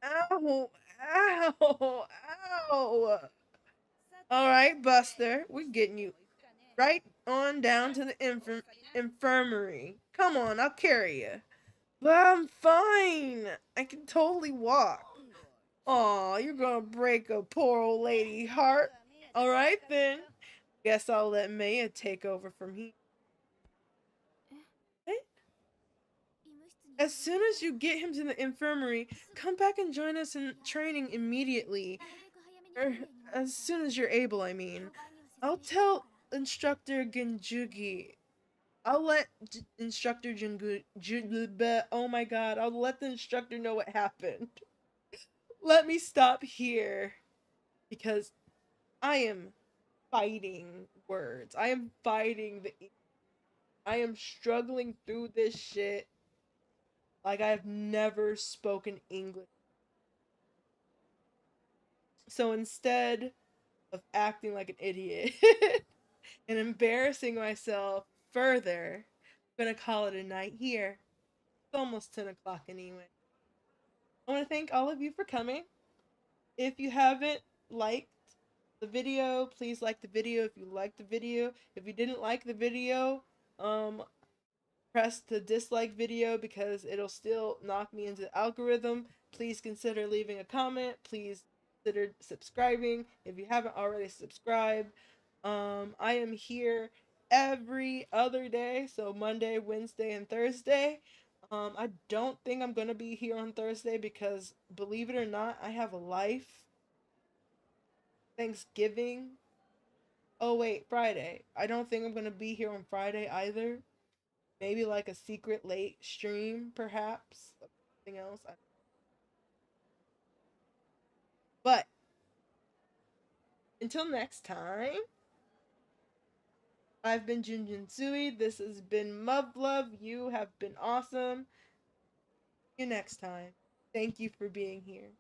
Ow, ow, ow. Alright, Buster, we're getting you right on down to the infirmary. Come on, I'll carry you. But I'm fine. I can totally walk. Aw, you're gonna break a poor old lady heart. Alright then. Guess I'll let Maya take over from here. What? As soon as you get him to the infirmary, come back and join us in training immediately. As soon as you're able, I mean. I'll tell Instructor Genjugi. I'll let Instructor oh my god, I'll let the instructor know what happened. Let me stop here. Because I am fighting words. I am fighting the. I am struggling through this shit like I've never spoken English. So instead of acting like an idiot and embarrassing myself further, I'm gonna call it a night here. It's almost 10 o'clock anyway. I want to thank all of you for coming. If you haven't liked the video, please like the video if you liked the video. If you didn't like the video, press the dislike video because it'll still knock me into the algorithm. Please consider leaving a comment. Please consider subscribing if you haven't already subscribed. I am here every other day, so Monday, Wednesday, and Thursday. I don't think I'm gonna be here on Thursday because, believe it or not, I have a life. Thanksgiving. Oh wait, Friday. I don't think I'm gonna be here on Friday either. Maybe like a secret late stream, perhaps. Something else. But until next time, I've been Junjun Sui. This has been muv-luv. You have been awesome. See you next time. Thank you for being here.